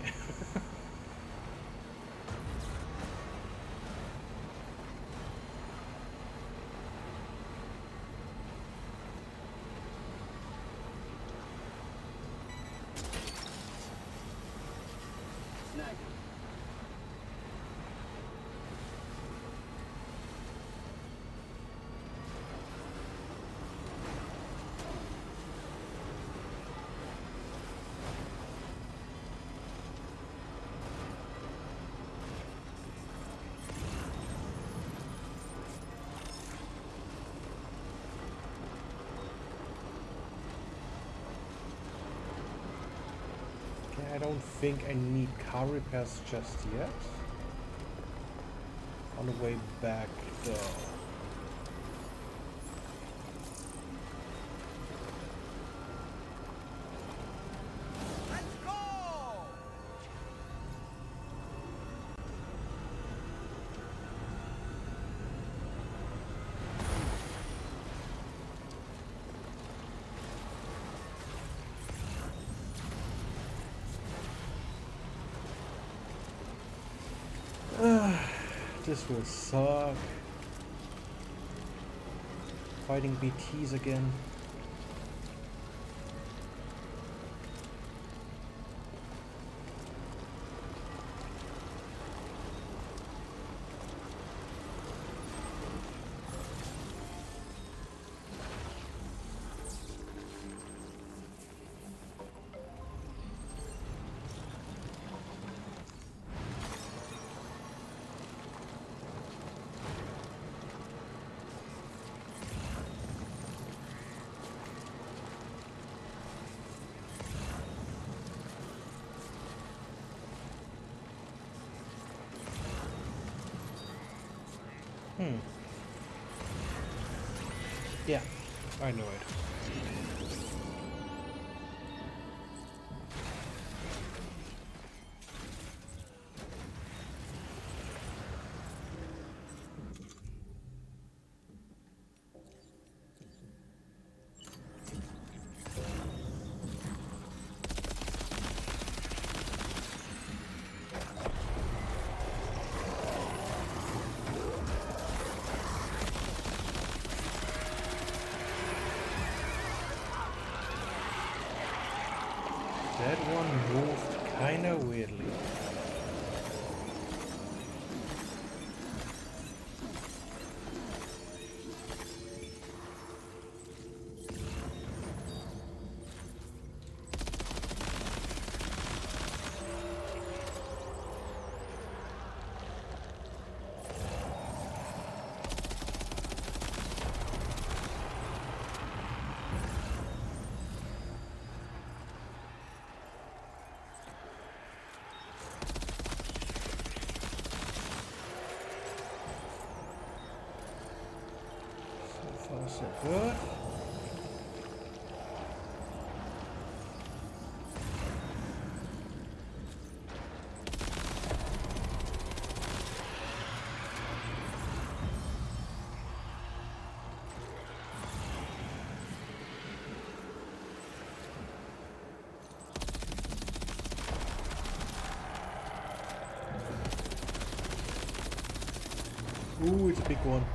I don't think I need car repairs just yet. On the way back though. This will suck. Fighting BTs again. Yeah, I know it. That one moved kinda weirdly. So far so good. Ooh, it's a big one.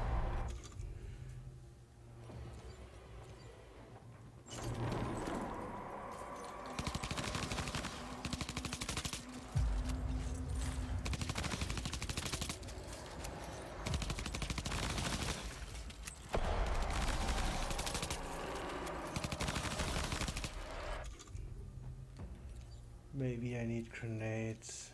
Maybe I need grenades.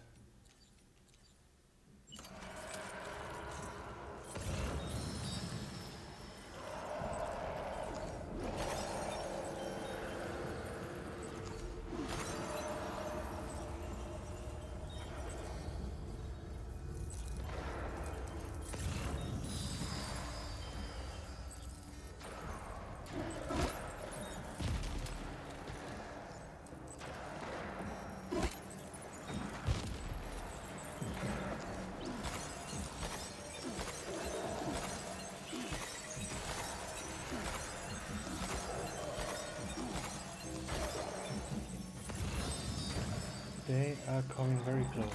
They are coming very close.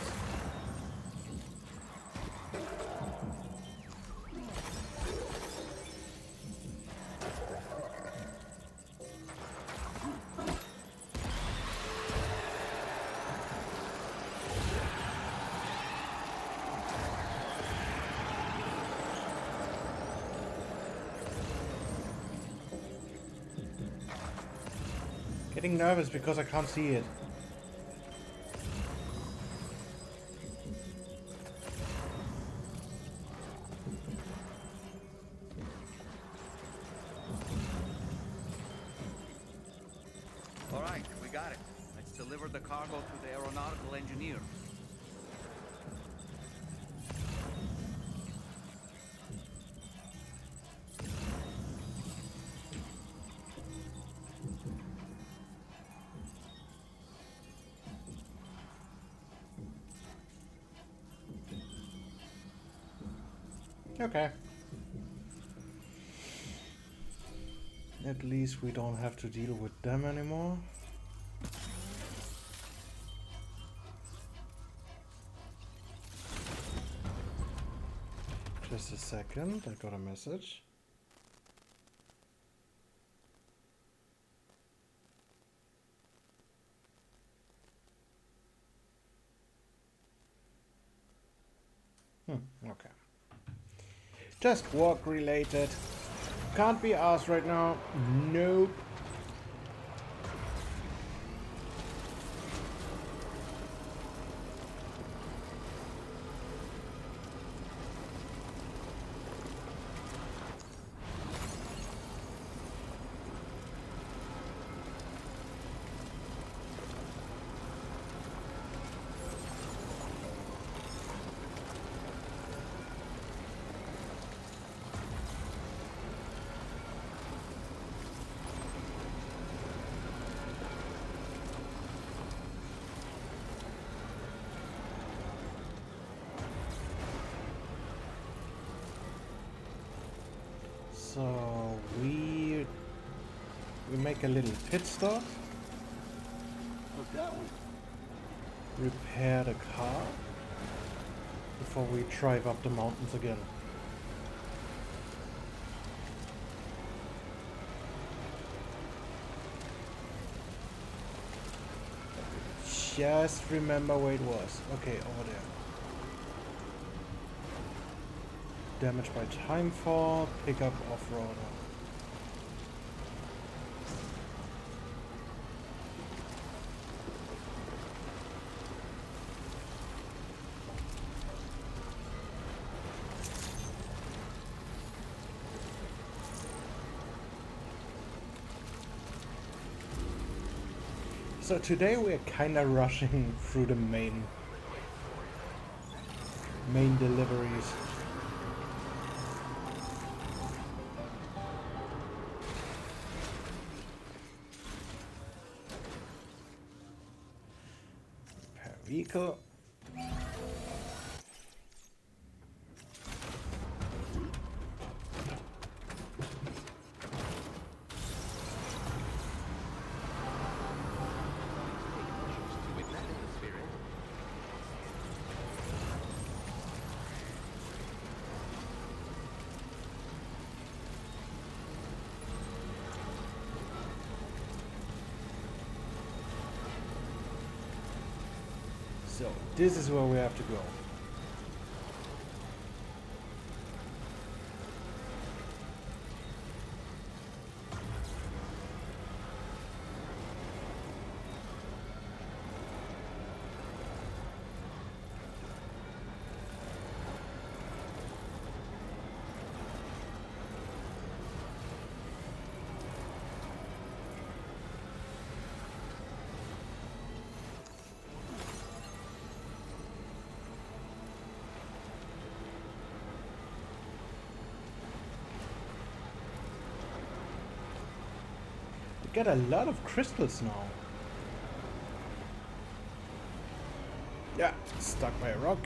Getting nervous because I can't see it. All right, we got it. Let's deliver the cargo to the aeronautical engineer. Okay. At least we don't have to deal with them anymore. Just a second, I got a message. Okay. Just work related. Can't be asked right now. Nope. So we make a little pit stop. What's that one? Repair the car before we drive up the mountains again. Just remember where it was. Okay, over there. Damage by timefall, pick up off-roader. So today we're kinda rushing through the main deliveries. Repair vehicle. With that in the spirit, So, this is where we have to go. Get a lot of crystals now. Yeah, stuck by a rock.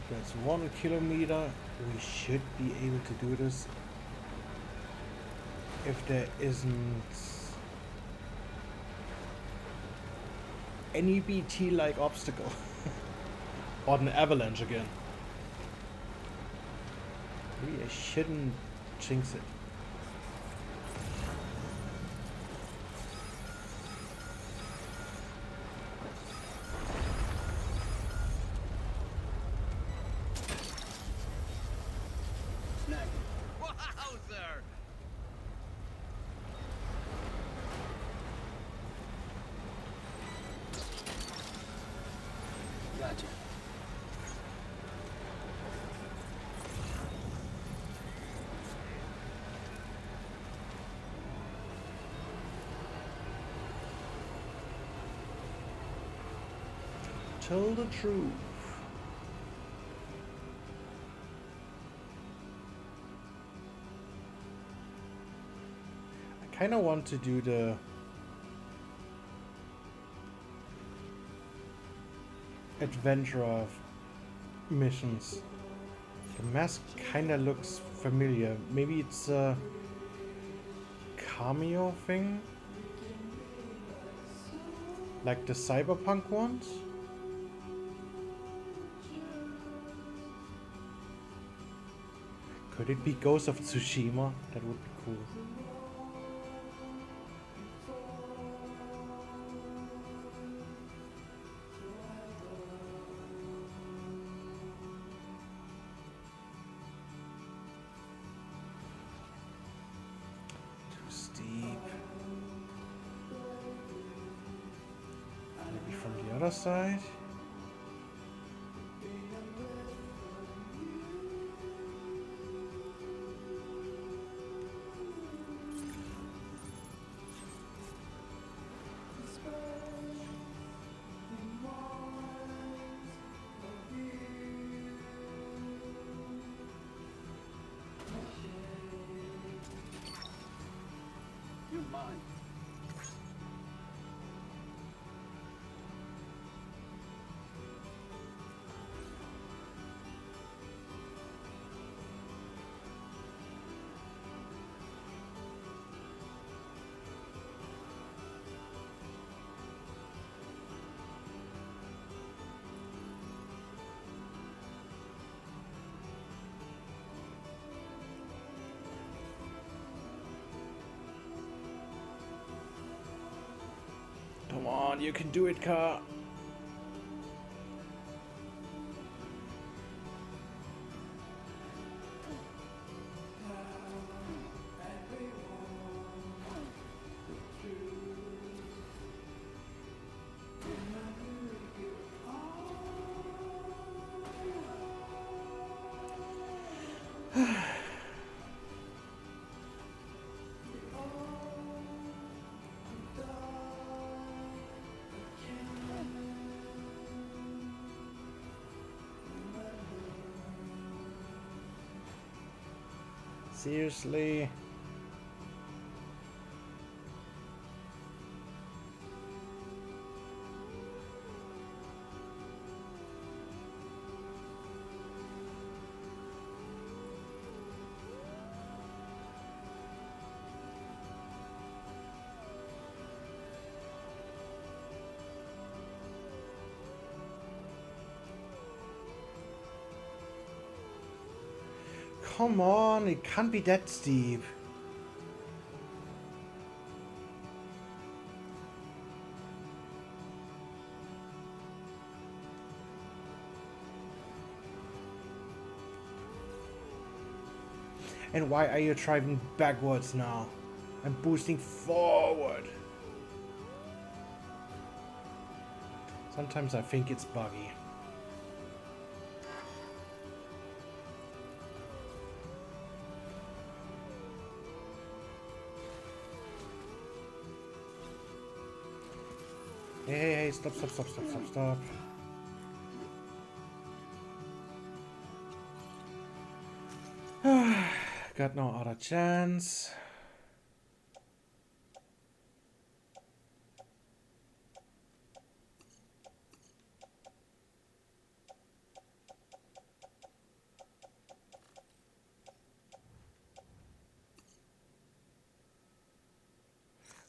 That's 1 kilometer. We should be able to do this if there isn't any BT-like obstacle. Or an avalanche again. Maybe I shouldn't jinx it. Wowzer! Gotcha. Tell the truth. I kind of want to do the adventurer missions. The mask kind of looks familiar. Maybe it's a cameo thing? Like the cyberpunk ones? Could it be Ghost of Tsushima? That would be cool. Too steep. Maybe from the other side? You're mine. Come on, you can do it, car. Seriously? come on, it can't be that steep. And why are you driving backwards now? I'm boosting forward. Sometimes I think it's buggy. Hey, stop. Got no other chance.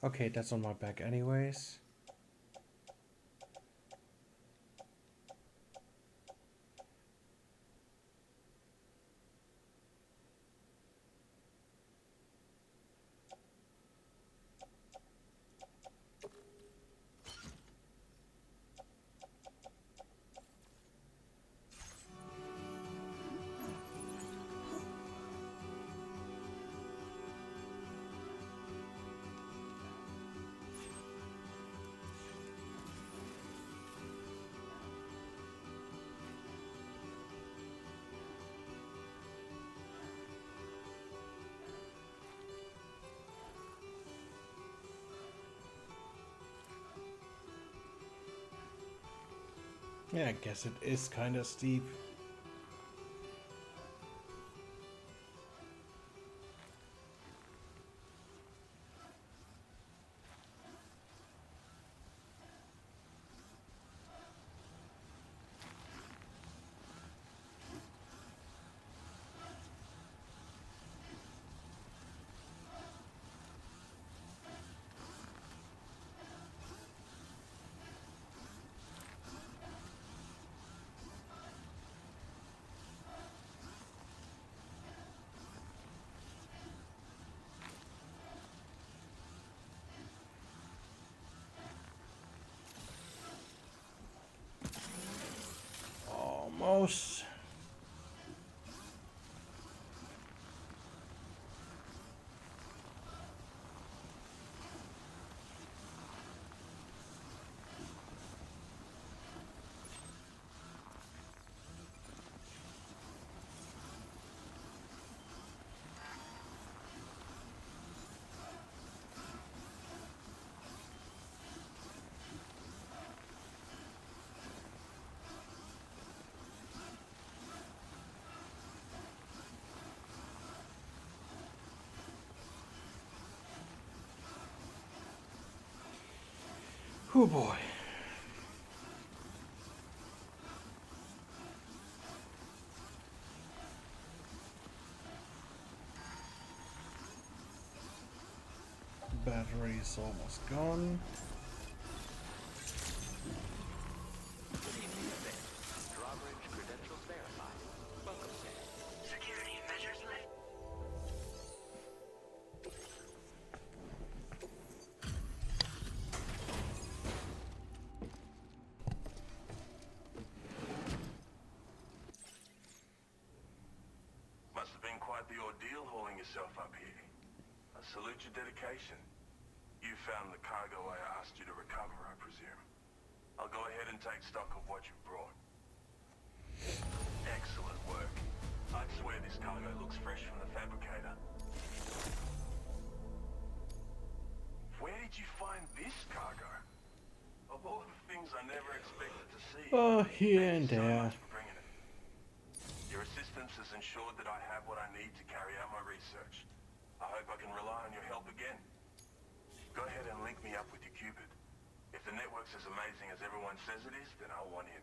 Okay, that's on my back anyways. Yeah, I guess it is kind of steep. Almost. Oh boy. Battery is almost gone. Good evening, Sam. Drawbridge credentials verified. Welcome, Sam. Security measures lift. Must have been quite the ordeal hauling yourself up here. I salute your dedication. You found the cargo I asked you to recover, I presume. I'll go ahead and take stock of what you brought. Excellent work. I'd swear this cargo looks fresh from the fabricator. Where did you find this cargo? Of all the things I never expected to see. Oh, here and Thank you so there. much for bringing it. Your assistance has ensured that I have what I need to carry out my research. I hope I can rely on your help again. Go ahead and link me up with your Cupid. If the network's as amazing as everyone says it is, then I'll want in.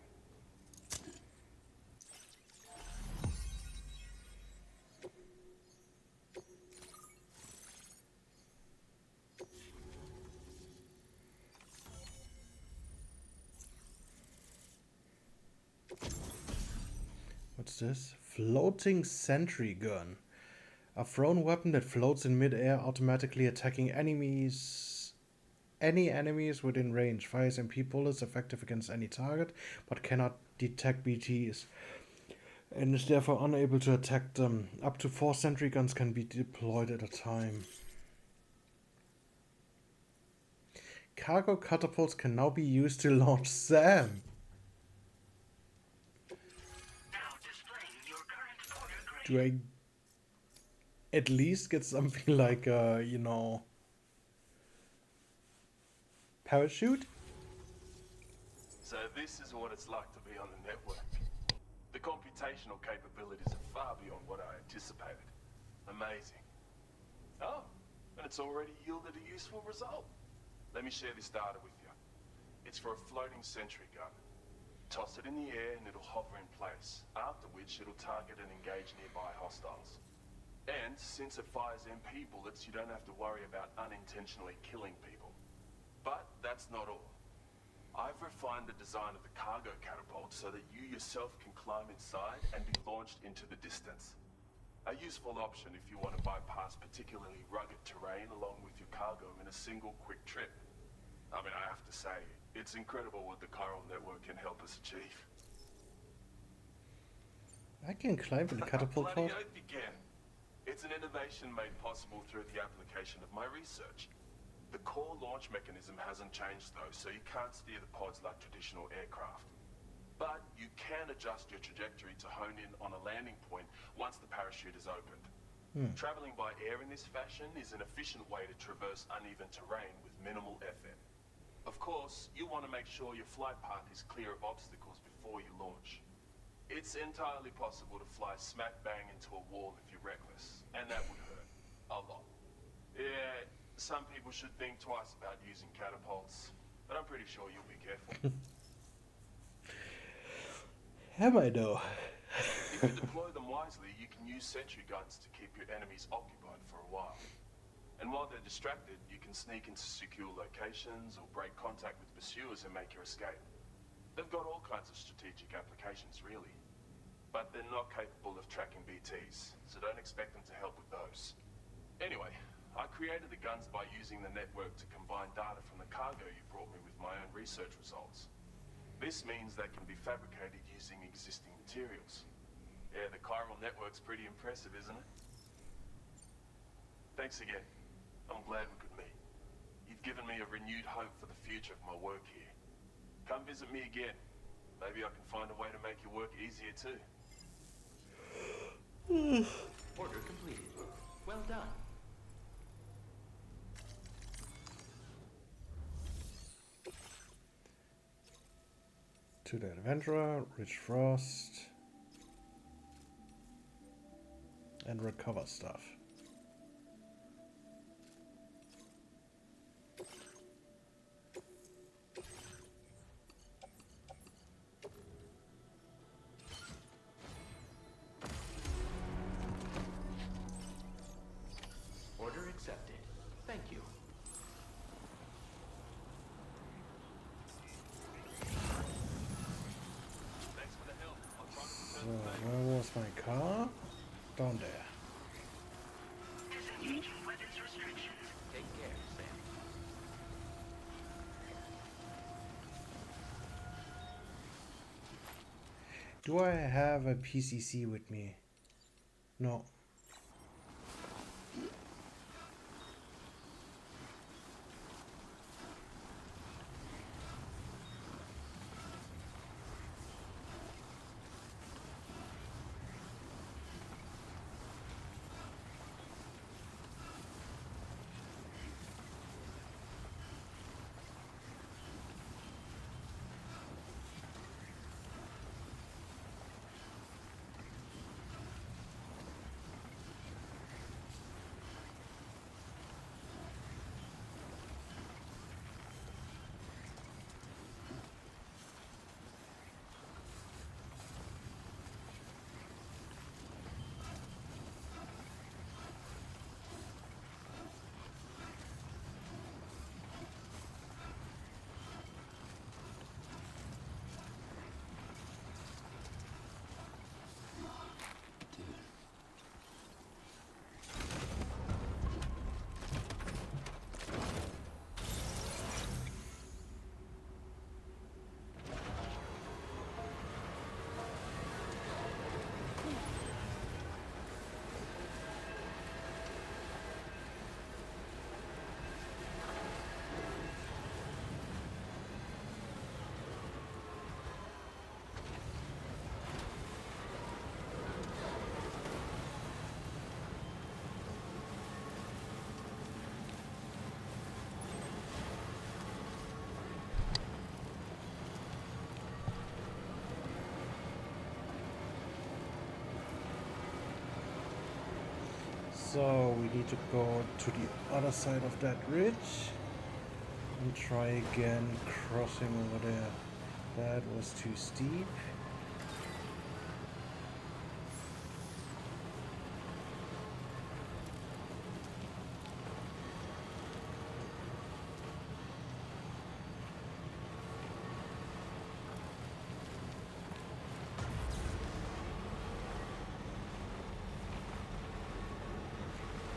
What's this? Floating sentry gun. A thrown weapon that floats in mid-air, automatically attacking any enemies within range. Fires MP bullets effective against any target, but cannot detect BTs, and is therefore unable to attack them. Up to 4 sentry guns can be deployed at a time. Cargo catapults can now be used to launch SAM. Now displaying your current order grade. Do I at least get something like, you know, parachute? So this is what it's like to be on the network. The computational capabilities are far beyond what I anticipated. Amazing. Oh, and it's already yielded a useful result. Let me share this data with you. It's for a floating sentry gun. Toss it in the air and it'll hover in place, after which it'll target and engage nearby hostiles. And since it fires MP bullets, you don't have to worry about unintentionally killing people. But that's not all. I've refined the design of the cargo catapult so that you yourself can climb inside and be launched into the distance. A useful option if you want to bypass particularly rugged terrain along with your cargo in a single quick trip. I mean, I have to say, it's incredible what the chiral network can help us achieve. I can climb with the catapult Bloody pod. oath you can. It's an innovation made possible through the application of my research. The core launch mechanism hasn't changed though, so you can't steer the pods like traditional aircraft. But you can adjust your trajectory to hone in on a landing point once the parachute is opened. Traveling by air in this fashion is an efficient way to traverse uneven terrain with minimal effort. Of course, you want to make sure your flight path is clear of obstacles before you launch. It's entirely possible to fly smack bang into a wall if you're reckless, and that would hurt a lot. Yeah, some people should think twice about using catapults, but I'm pretty sure you'll be careful. Am I though? If you deploy them wisely, you can use sentry guns to keep your enemies occupied for a while. And while they're distracted, you can sneak into secure locations or break contact with pursuers and make your escape. They've got all kinds of strategic applications, really. But they're not capable of tracking BTs, so don't expect them to help with those. Anyway, I created the guns by using the network to combine data from the cargo you brought me with my own research results. This means they can be fabricated using existing materials. Yeah, the chiral network's pretty impressive, isn't it? Thanks again. I'm glad we could meet. You've given me a renewed hope for the future of my work here. Come visit me again. Maybe I can find a way to make your work easier too. Order completed. Well done. To the adventurer, reach frost, and recover stuff. Order accepted. Thank you. Thanks for the help. I'll try to So, return the favor. where was my car? Down there. Disengaging weapons restrictions. Take care, Sam. Do I have a PCC with me? No. So we need to go to the other side of that ridge and try again crossing over there. That was too steep.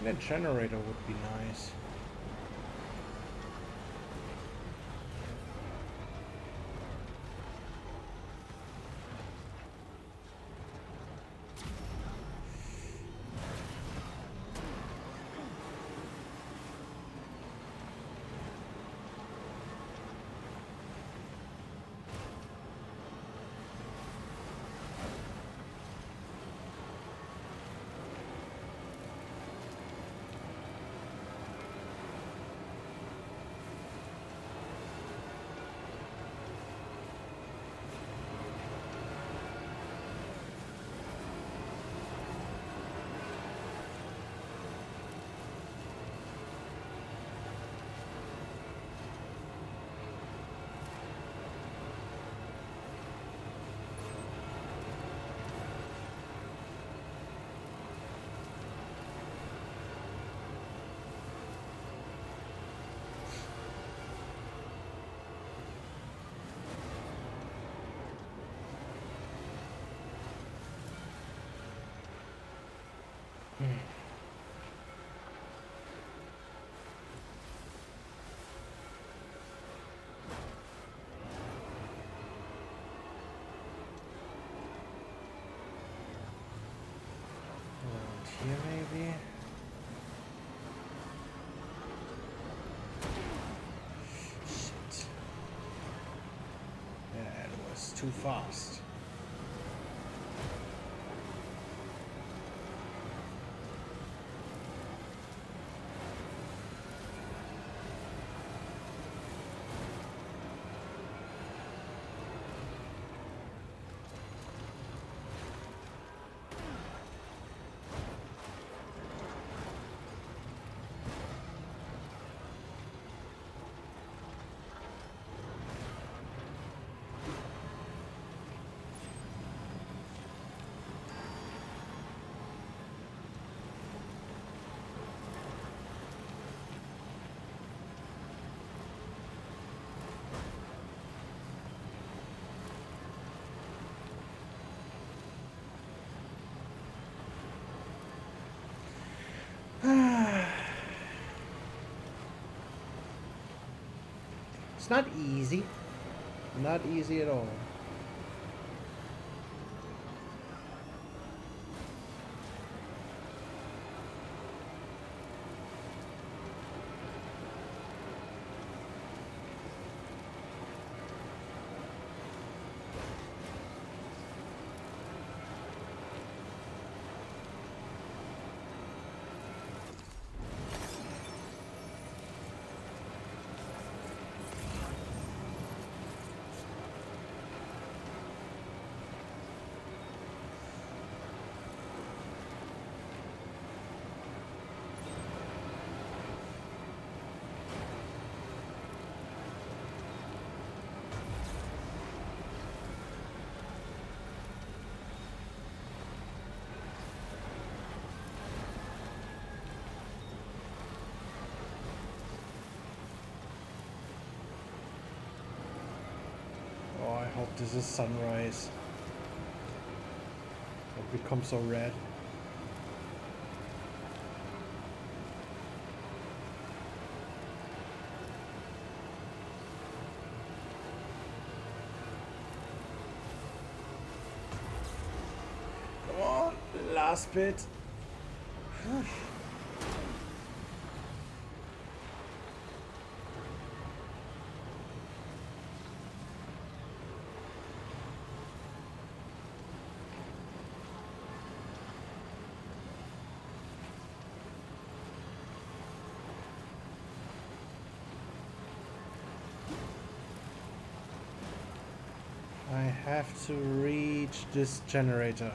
A generator would be nice. Around here maybe? Shit. That was too fast. It's not easy. Not easy at all. Oh, I hope this is sunrise. It becomes so red. Come on, last bit. I have to reach this generator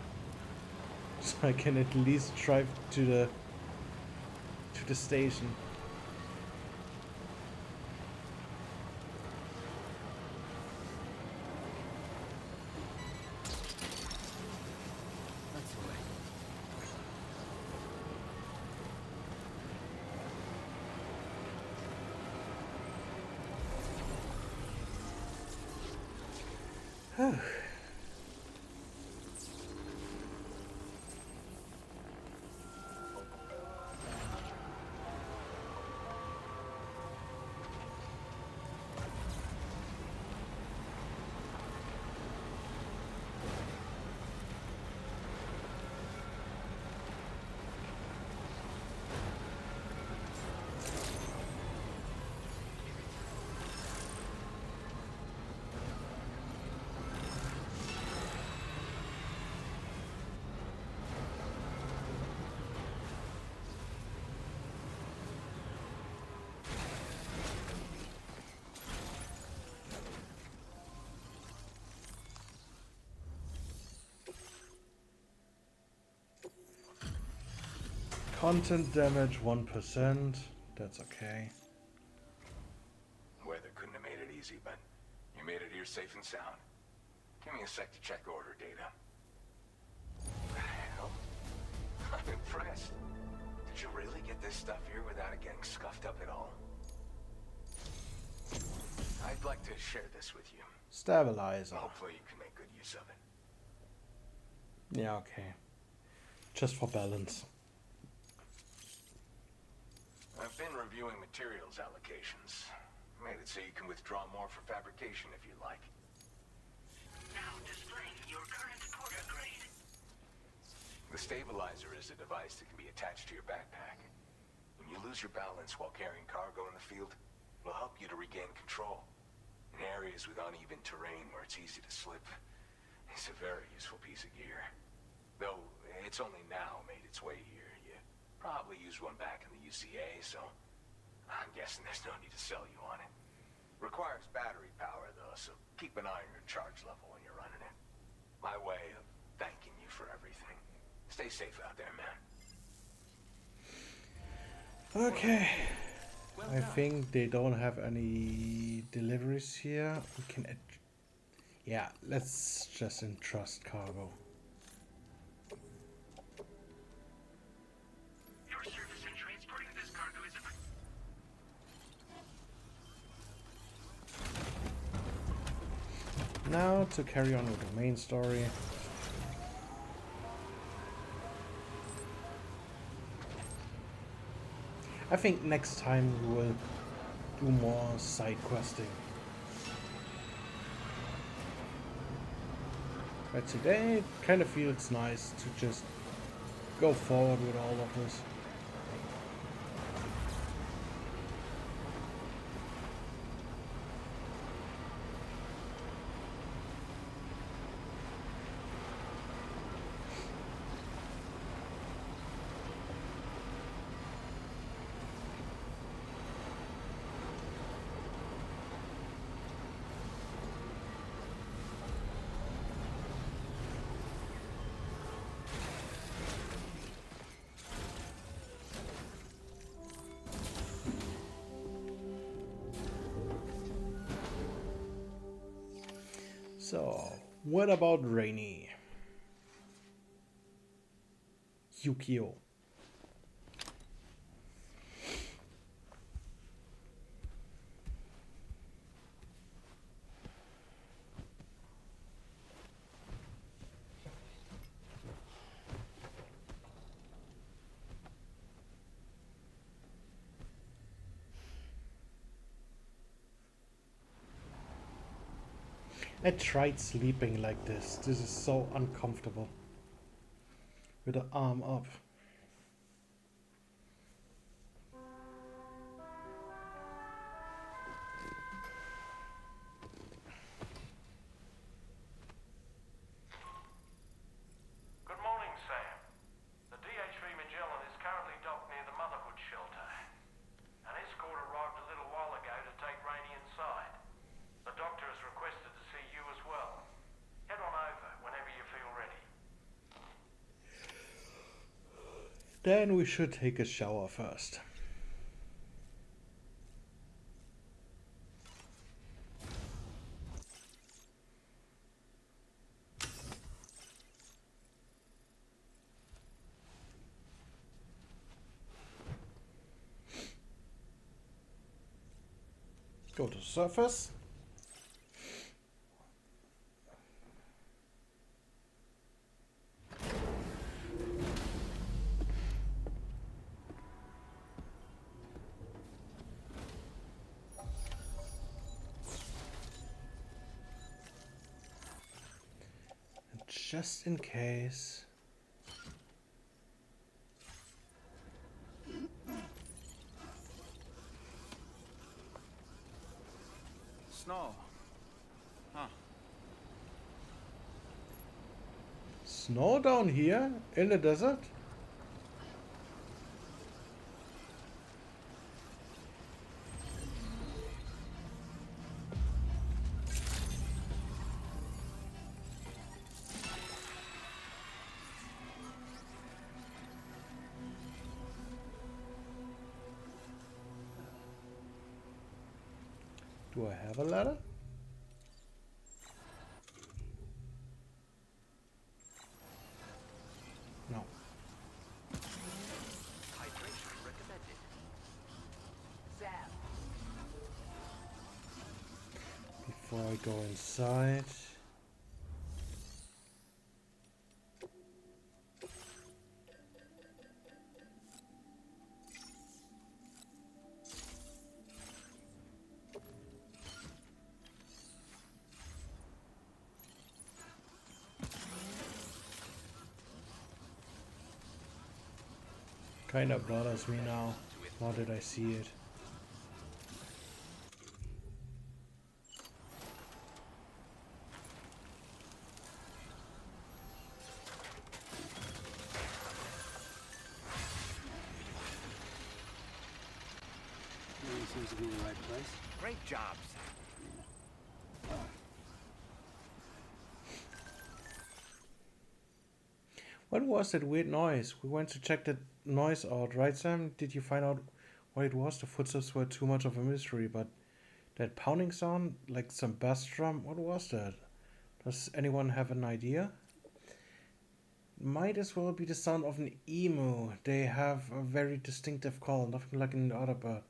so I can at least drive to the to the station. That's the way. Content damage 1%. That's okay. Weather couldn't have made it easy, but you made it here safe and sound. Give me a sec to check order data. Well, I'm impressed. Did you really get this stuff here without it getting scuffed up at all? I'd like to share this with you. Stabilizer. Hopefully you can make good use of it. Yeah, okay. Just for balance. I've been reviewing materials allocations. Made it so you can withdraw more for fabrication if you like. Now displaying your current quarter grade. The stabilizer is a device that can be attached to your backpack. When you lose your balance while carrying cargo in the field, it'll help you to regain control. In areas with uneven terrain where it's easy to slip, it's a very useful piece of gear. Though it's only now made its way here. You probably used one back in the UCA, so I'm guessing there's no need to sell you on it. Requires battery power, though, so keep an eye on your charge level when you're running it. My way of thanking you for everything. Stay safe out there, man. Okay. I think they don't have any deliveries here. We can... Yeah, let's just entrust cargo. Your service in transporting this cargo is Now to carry on with the main story. I think next time we will do more side questing. But today it kind of feels nice to just go forward with all of this. So, what about Rainy? Yukio. I tried sleeping like this. This is so uncomfortable. With the arm up. Good morning, Sam. The DHV Magellan is currently docked near the Motherhood Shelter. An escort arrived a little while ago to take Rainey inside. The doctor has requested to see you as well. Head on over whenever you feel ready. Then we should take a shower first. Go to surface. And just in case. Snow. Huh. Snow down here in the desert? Do I have a ladder? No. Hydration recommended. Before I go inside. Kind of bothers me now. Now that I see it. Seems to be the right place. Great job, Sam. What was that weird noise? We went to check that noise out, right, Sam? Did you find out what it was? The footsteps were too much of a mystery, but that pounding sound, like some bass drum, what was that? Does anyone have an idea? Might as well be the sound of an emu. They have a very distinctive call, nothing like any other bird.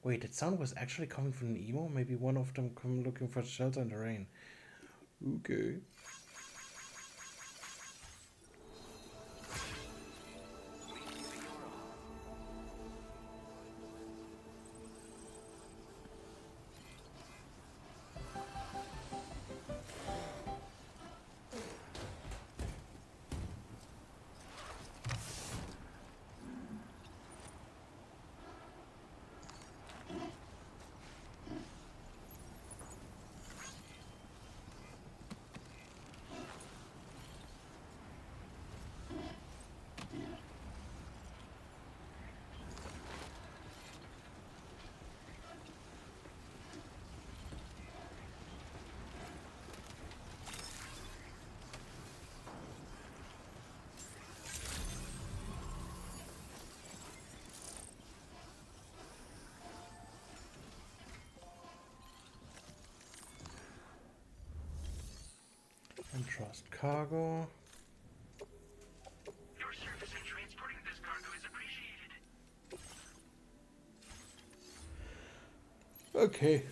Wait, that sound was actually coming from an emu? Maybe one of them come looking for shelter in the rain. Okay. And trust cargo. Your service in transporting this cargo is appreciated. Okay.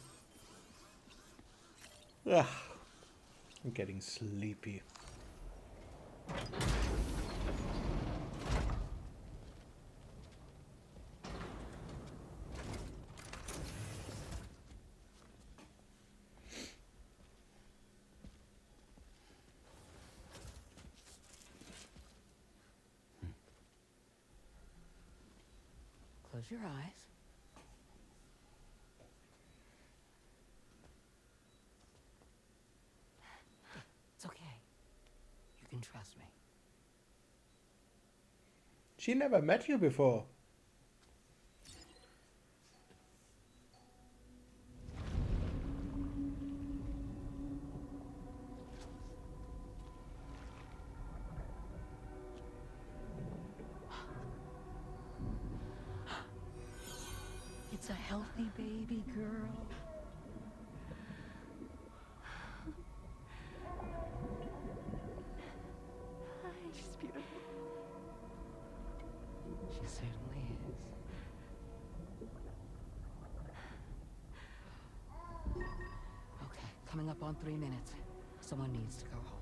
Ah, I'm getting sleepy. Close your eyes. It's okay. You can trust me. She never met you before. It's a healthy baby girl. She's beautiful. She certainly is. coming up on 3 minutes. Someone needs to go home.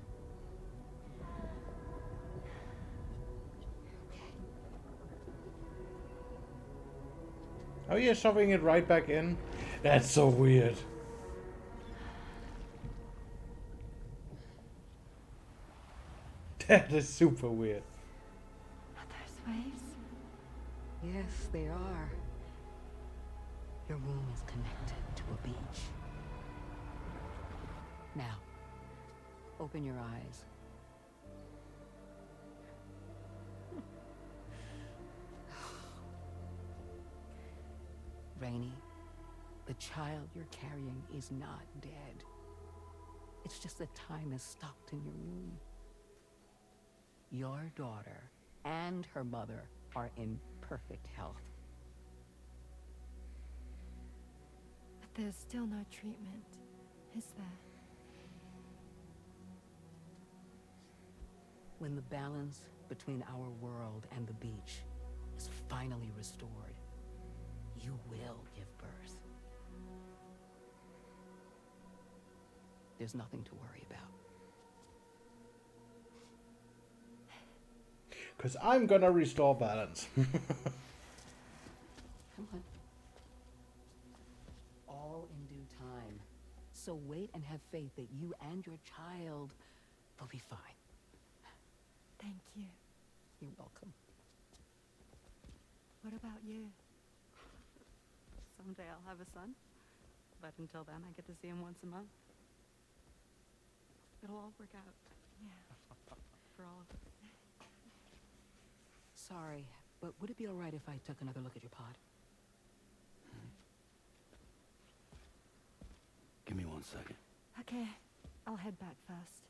Oh yeah, shoving it right back in. That's so weird. That is super weird. There's waves. Yes, they are. Your womb is connected to a beach. Now, open your eyes. Rainy, the child you're carrying is not dead. It's just that time has stopped in your womb. Your daughter and her mother are in perfect health. But there's still no treatment, is there? When the balance between our world and the beach is finally restored, you will give birth. There's nothing to worry about. Because I'm gonna restore balance. Come on. All in due time. So wait and have faith that you and your child will be fine. Thank you. You're welcome. What about you? Someday I'll have a son, but until then I get to see him once a month. It'll all work out. Yeah. For all of us. Sorry, but would it be all right if I took another look at your pod? Give me 1 second. Okay, I'll head back first.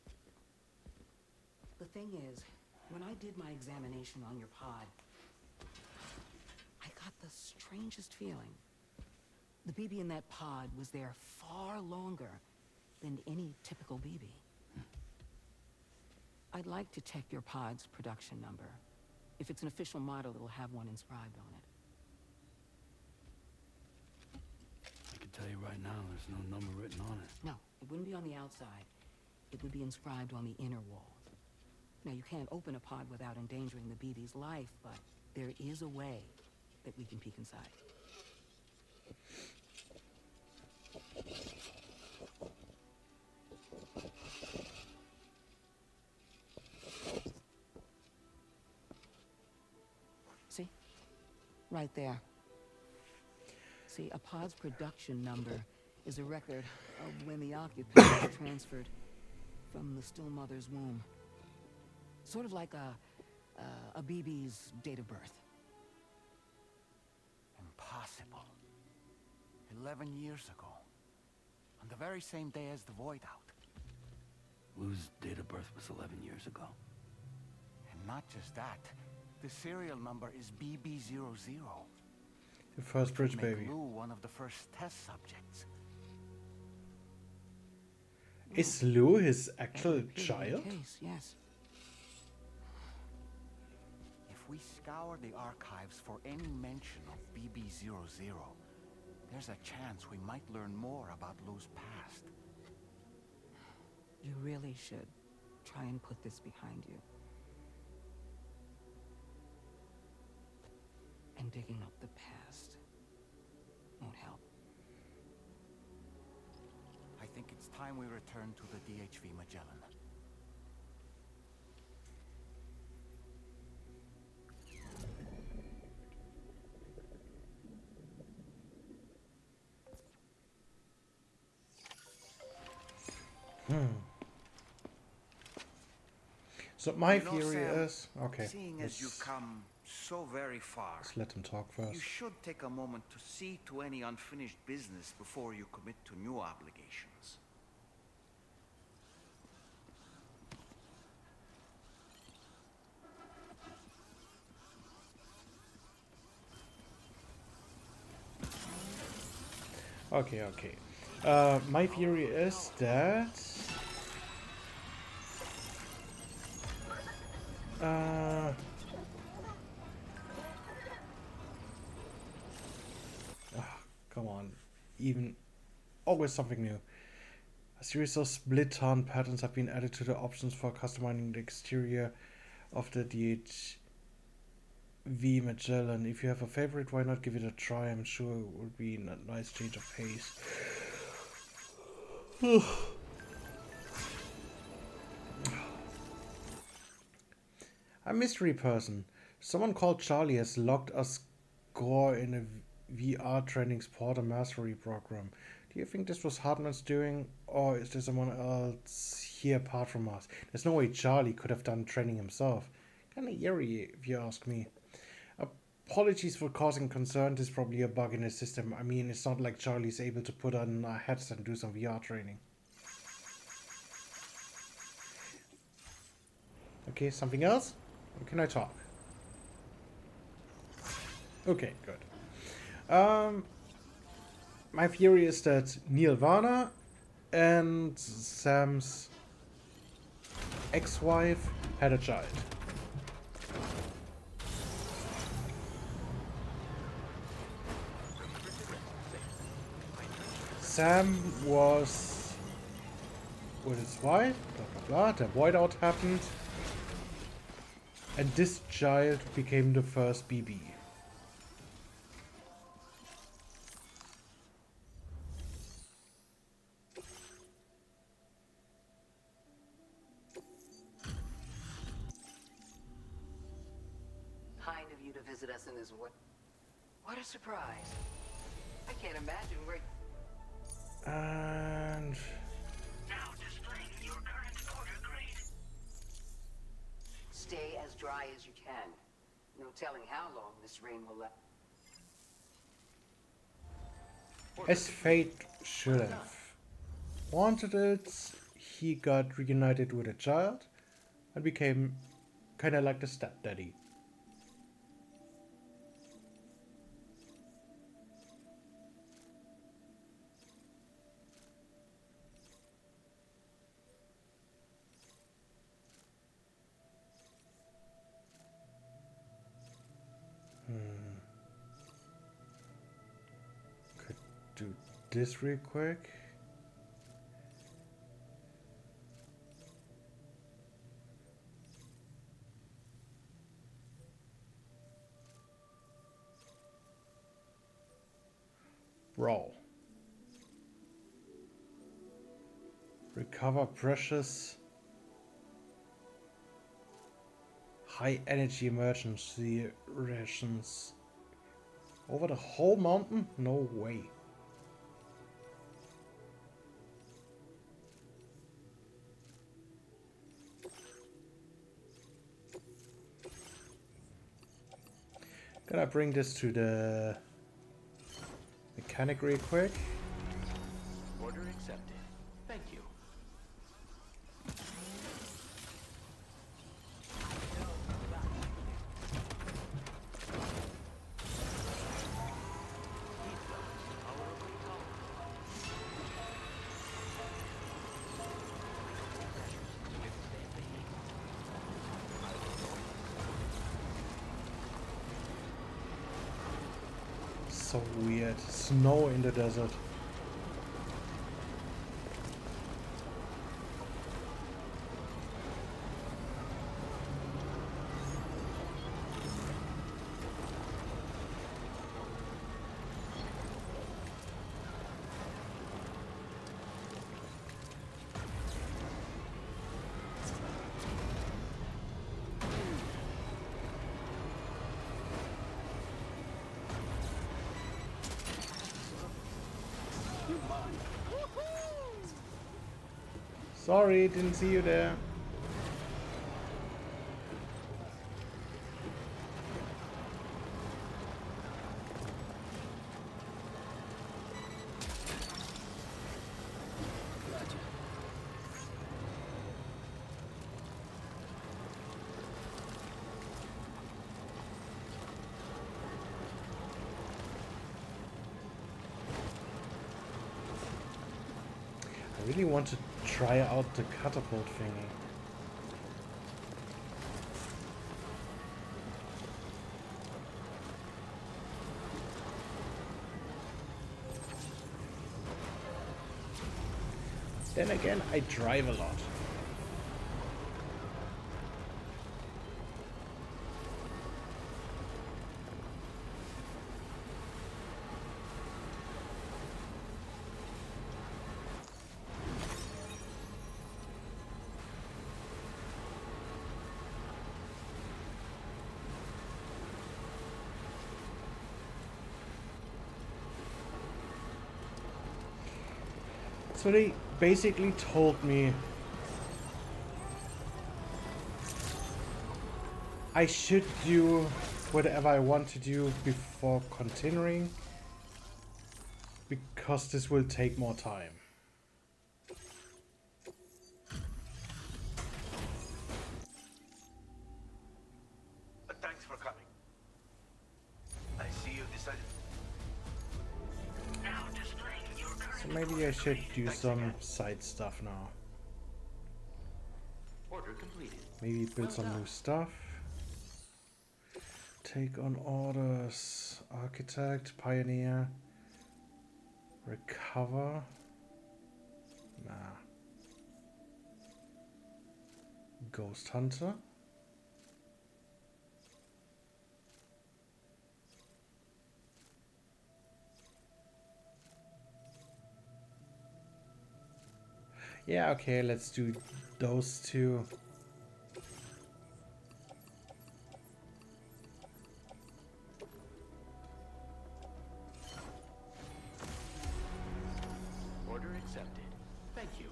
The thing is, when I did my examination on your pod, I got the strangest feeling. The BB in that pod was there far longer than any typical BB. I'd like to check your pod's production number. If it's an official model, it'll have one inscribed on it. I can tell you right now, there's no number written on it. No, it wouldn't be on the outside. It would be inscribed on the inner wall. Now, you can't open a pod without endangering the BB's life, but there is a way that we can peek inside. See? Right there. See, a pod's production number is a record of when the occupant was transferred from the still mother's womb. Sort of like a BB's date of birth. Impossible. 11 years ago. On the very same day as the void out. Lou's date of birth was 11 years ago. And not just that. The serial number is BB00. The first bridge Make baby. Lou one of the first test subjects. Is Lou his actual child? Case, yes. If we scour the archives for any mention of BB00, there's a chance we might learn more about Lou's past. You really should try and put this behind you. And digging up the past won't help. I think it's time we return to the DHV Magellan. So my You know, theory Sam, is okay. Seeing as you've come so very far, Let's let him talk you first. should take a moment to see to any unfinished business before you commit to new obligations. Okay, okay. My theory is that come on, even always something new. A series of split tarn patterns have been added to the options for customizing the exterior of the DHV Magellan. If you have a favorite, why not give it a try? I'm sure it will be a nice change of pace. A mystery person. Someone called Charlie has logged a score in a VR training sport mastery program. Do you think this was Hartman's doing, or is there someone else here apart from us? There's no way Charlie could have done training himself. Kinda eerie, if you ask me. Apologies for causing concern. This is probably a bug in the system. I mean, it's not like Charlie's able to put on a headset and do some VR training. Okay, something else? Or can I talk? Okay, good. My theory is that Nirvana and Sam's ex-wife had a child. Sam was with his wife, blah blah blah, the whiteout happened, and this child became the first BB. Kind of you to visit us in this way. What a surprise. I can't imagine where... And... Now displaying your current order grade. Stay as dry as you can. No telling how long this rain will last. As fate should have wanted it, he got reunited with a child and became kind of like the stepdaddy. Could do this real quick. Roll. Recover precious high energy emergency rations. Over the whole mountain? No way. Gonna bring this to the mechanic real quick. Order accepted. Thank you. So weird. Snow in the desert. Sorry, didn't see you there. I really want to try out the catapult thingy. Then again, I drive a lot. So they basically told me I should do whatever I want to do before continuing, because this will take more time. Thanks for coming. I see you decided. So maybe I should do some side stuff now. Order completed. Maybe build some new stuff. Take on orders. Architect, pioneer. Recover. Nah. Ghost hunter. Yeah, okay, let's do those two. Order accepted. Thank you.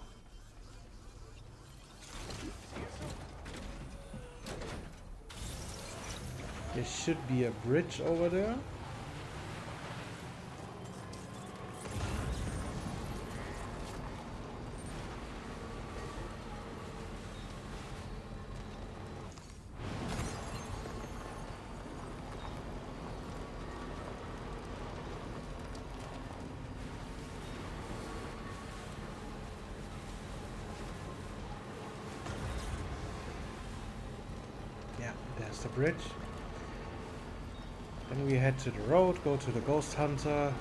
There should be a bridge over there. Yeah, there's the bridge. Then we head to the road, go to the ghost hunter,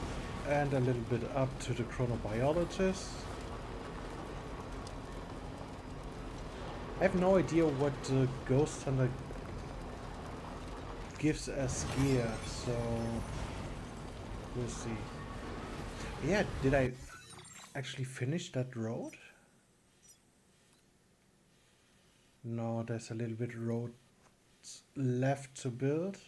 and a little bit up to the chronobiologist. I have no idea what the ghost hunter gives as gear, so we'll see. Yeah, did I actually finish that road? No, there's a little bit road left to build.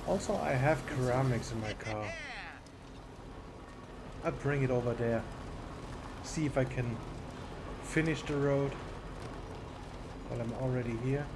Also, I have ceramics in my car. I'll bring it over there. See if I can finish the road while I'm already here.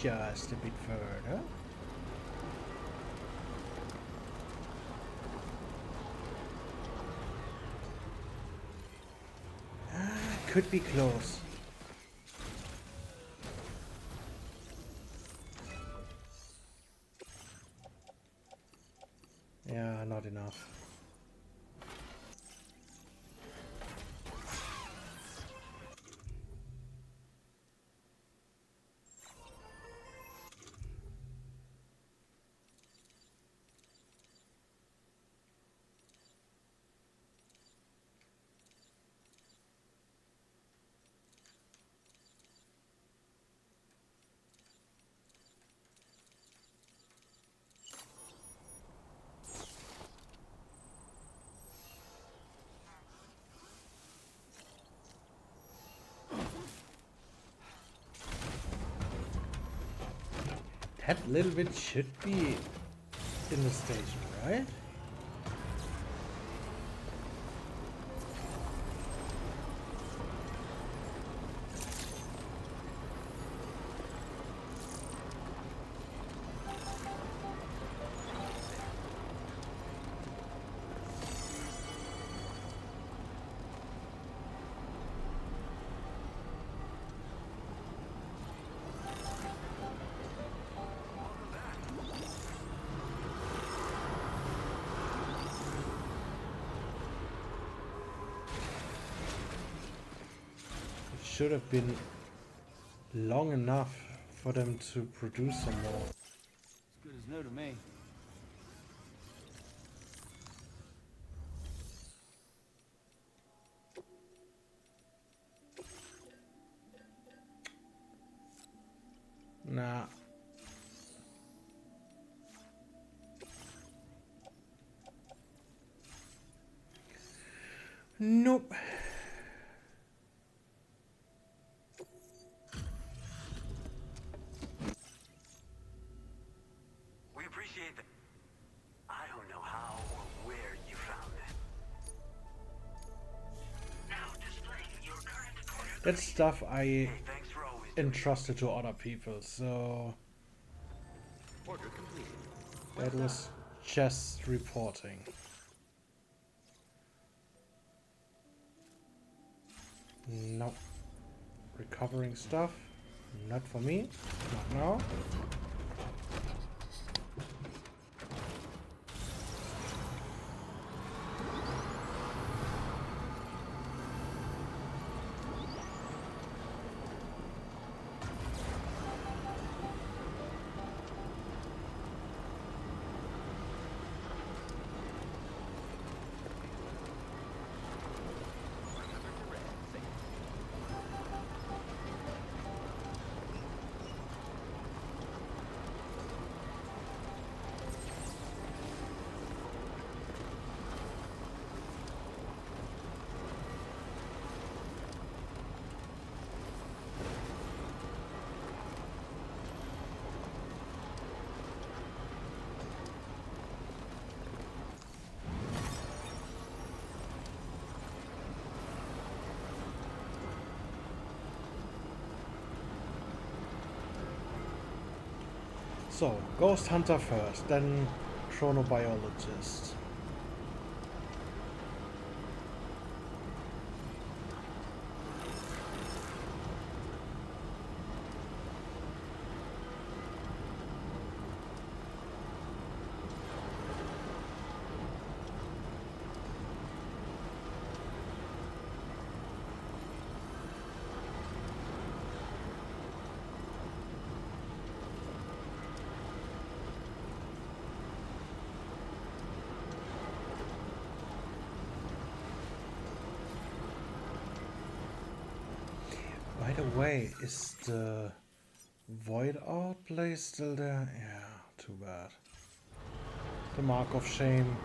Just a bit further. Could be close. Yeah, not enough. That little bit should be in the station, right? Should have been long enough for them to produce some more. As good as new to me. Nah. Nope. We appreciate that. I don't know how or where you found it. Now displaying your current quarter. That's stuff I Hey, thanks for always doing entrusted to other people, so Order completed. that was just reporting. Nope. Recovering stuff. Not for me. Not now. So, Ghost Hunter first, then Chronobiologist. By the way, is the Void outplay still there? Yeah, too bad. The Mark of Shame.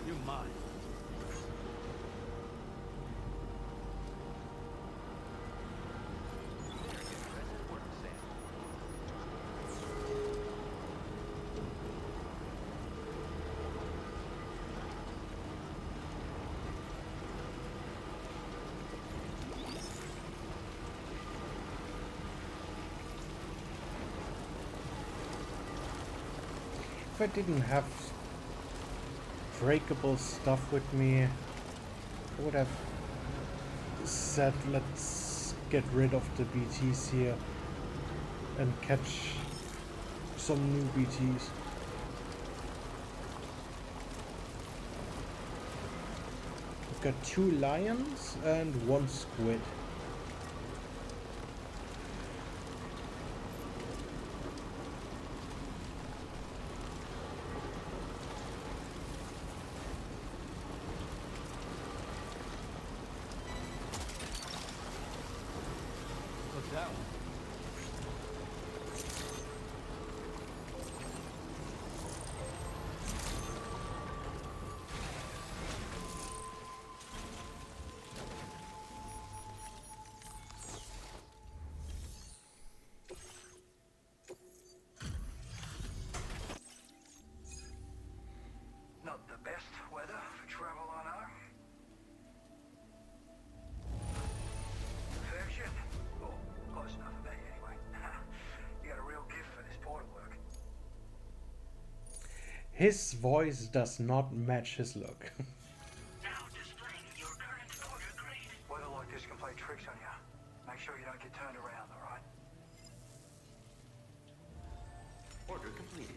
You're mine. If I didn't have breakable stuff with me, I would have said let's get rid of the BTs here and catch some new BTs. We've got 2 lions and 1 squid. What's that one? His voice does not match his look. Weather like this can play tricks on you. Make sure you don't get turned around, alright? Order completed.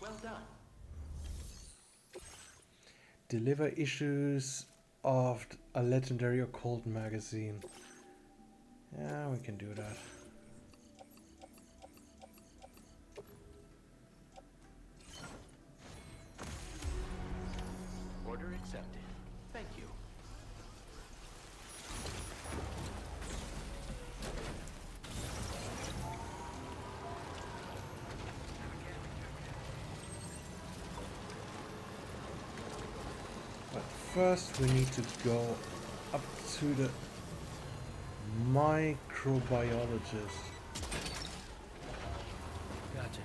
Well done. Deliver issues of a legendary occult magazine. Yeah, we can do that. Order accepted. Thank you. But first we need to go up to the microbiologist. Gotcha.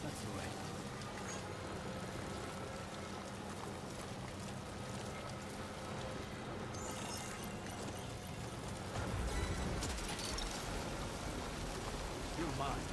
That's the way. You're mine.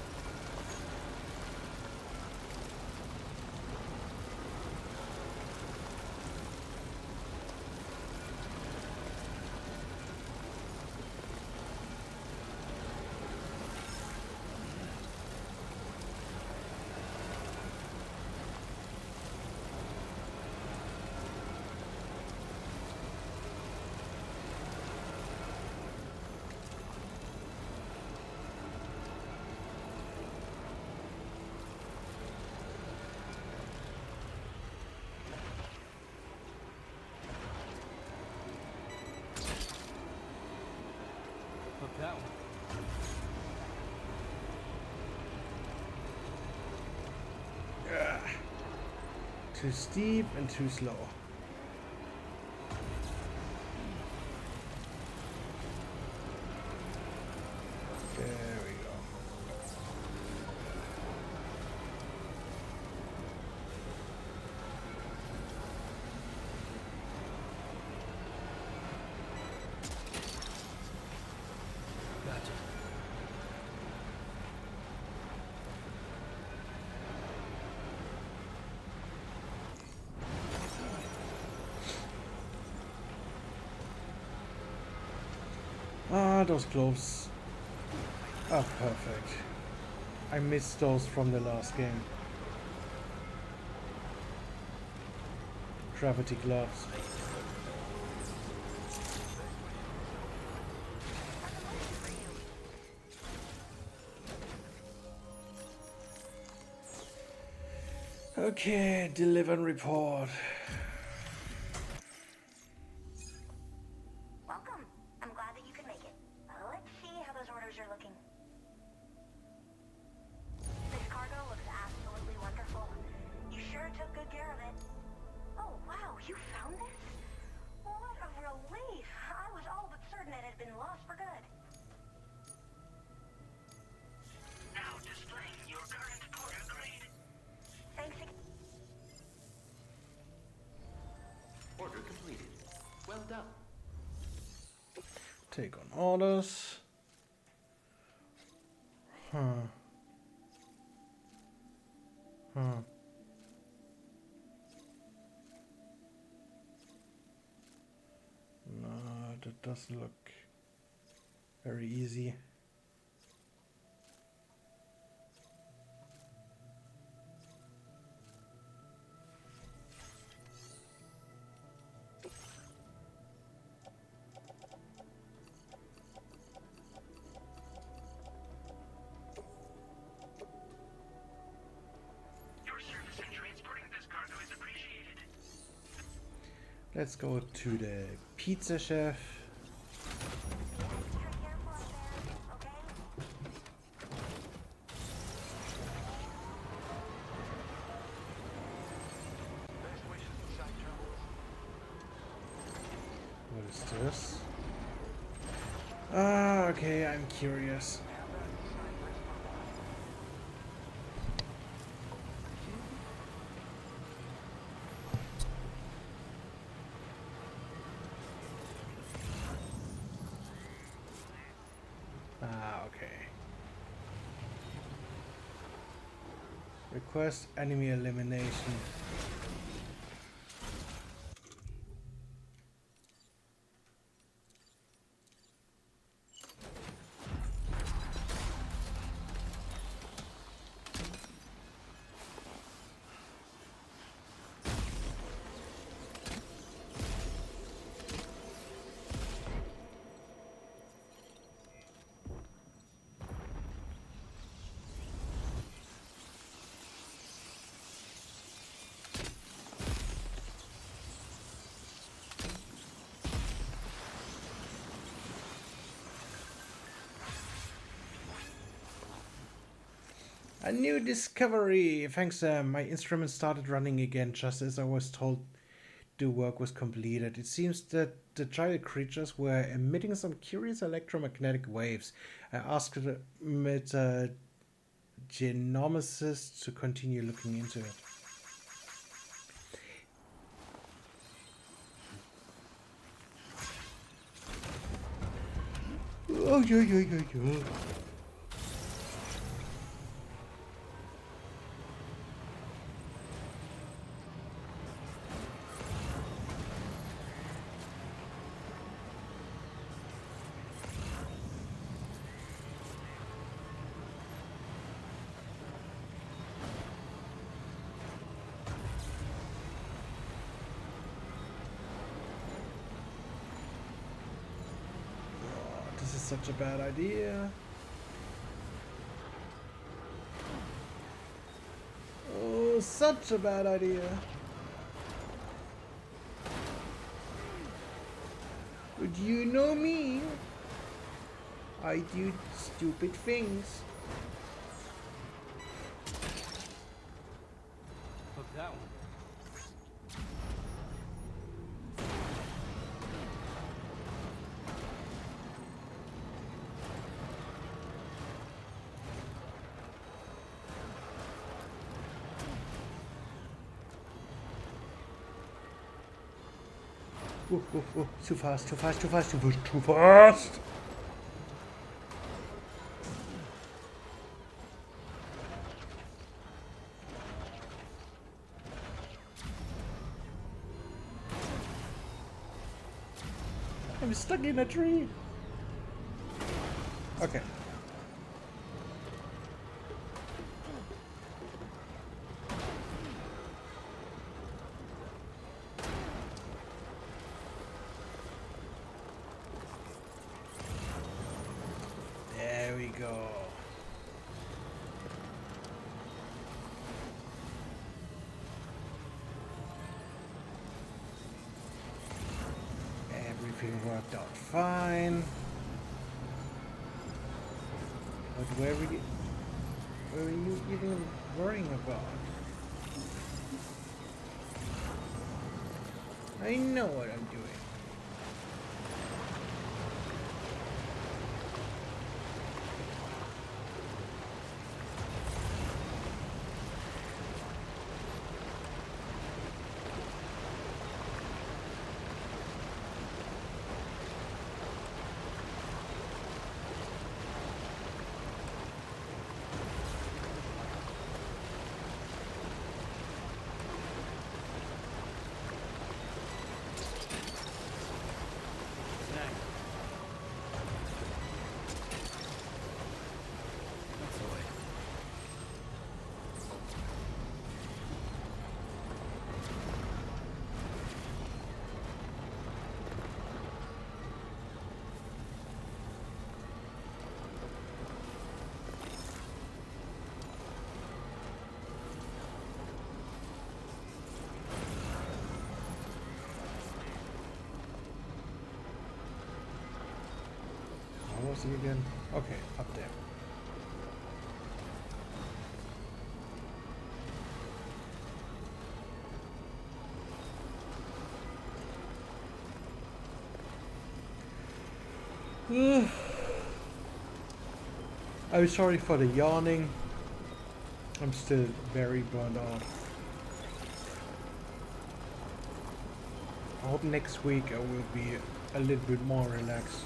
Hook that one. Too steep and too slow. There we go. Gotcha. Ah, those gloves are perfect. I missed those from the last game. Gravity gloves. Okay, deliver and report. Welcome. I'm glad that you could make it. Let's see how those orders are looking. This cargo looks absolutely wonderful. You sure took good care of it. Oh, wow, you found this? What a relief. I was all but certain it had been lost for good. Now displaying your current order grade. Thanks again. Order completed. Well done. Take on orders. Huh. No, that doesn't look very easy. Your service in transporting this cargo is appreciated. Let's go to the pizza chef. What is this? Ah, okay, I'm curious. Request enemy elimination. A new discovery! Thanks, my instrument started running again just as I was told the work was completed. It seems that the giant creatures were emitting some curious electromagnetic waves. I asked the genomicist to continue looking into it. Oh, yeah. This is such a bad idea. Oh, such a bad idea. But you know me. I do stupid things. Hook that one. Too fast. Too fast. I'm stuck in a tree. Okay. There we go. Everything worked out fine. But where are you even worrying about? I know what I'm doing. Where was he again? Okay, up there. I'm sorry for the yawning. I'm still very burned out. I hope next week I will be a little bit more relaxed.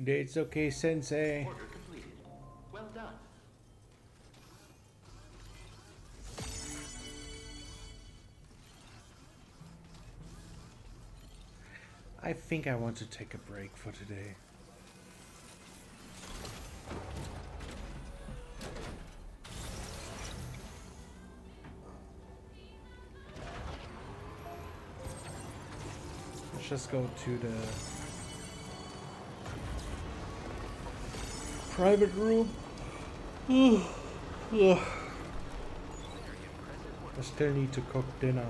It's okay, Sensei. Order completed. Well done. I think I want to take a break for today. Let's just go to the private room. I still need to cook dinner.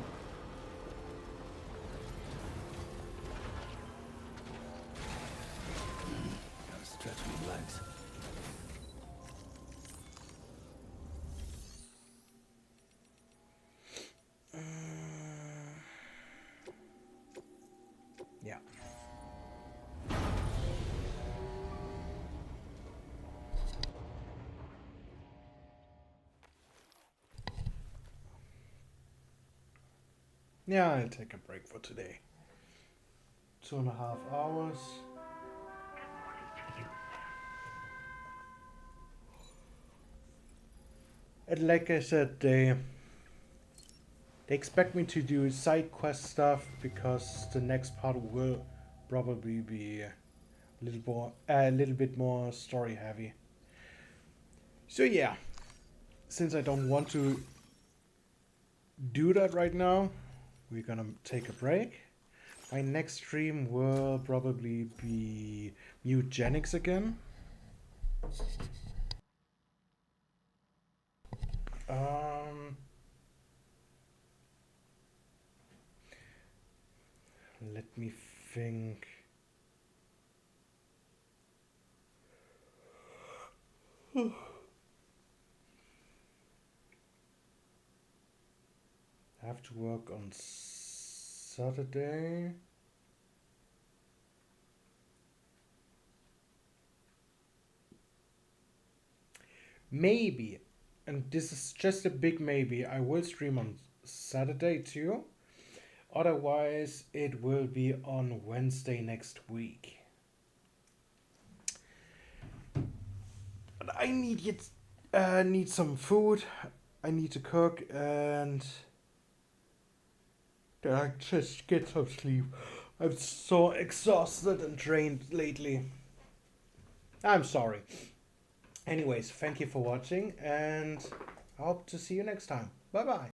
Gotta stretch my legs. Yeah. Yeah, I'll take a break for today. 2.5 hours. And like I said, they expect me to do side quest stuff because the next part will probably be a little bit more story heavy. So yeah, since I don't want to do that right now, we're gonna take a break. My next stream will probably be eugenics again. Let me think. I have to work on Saturday. Maybe, and this is just a big maybe, I will stream on Saturday too. Otherwise, it will be on Wednesday next week. But I need some food. I need to cook and just get some sleep. I'm so exhausted and drained lately. I'm sorry. Anyways, thank you for watching and I hope to see you next time. Bye bye.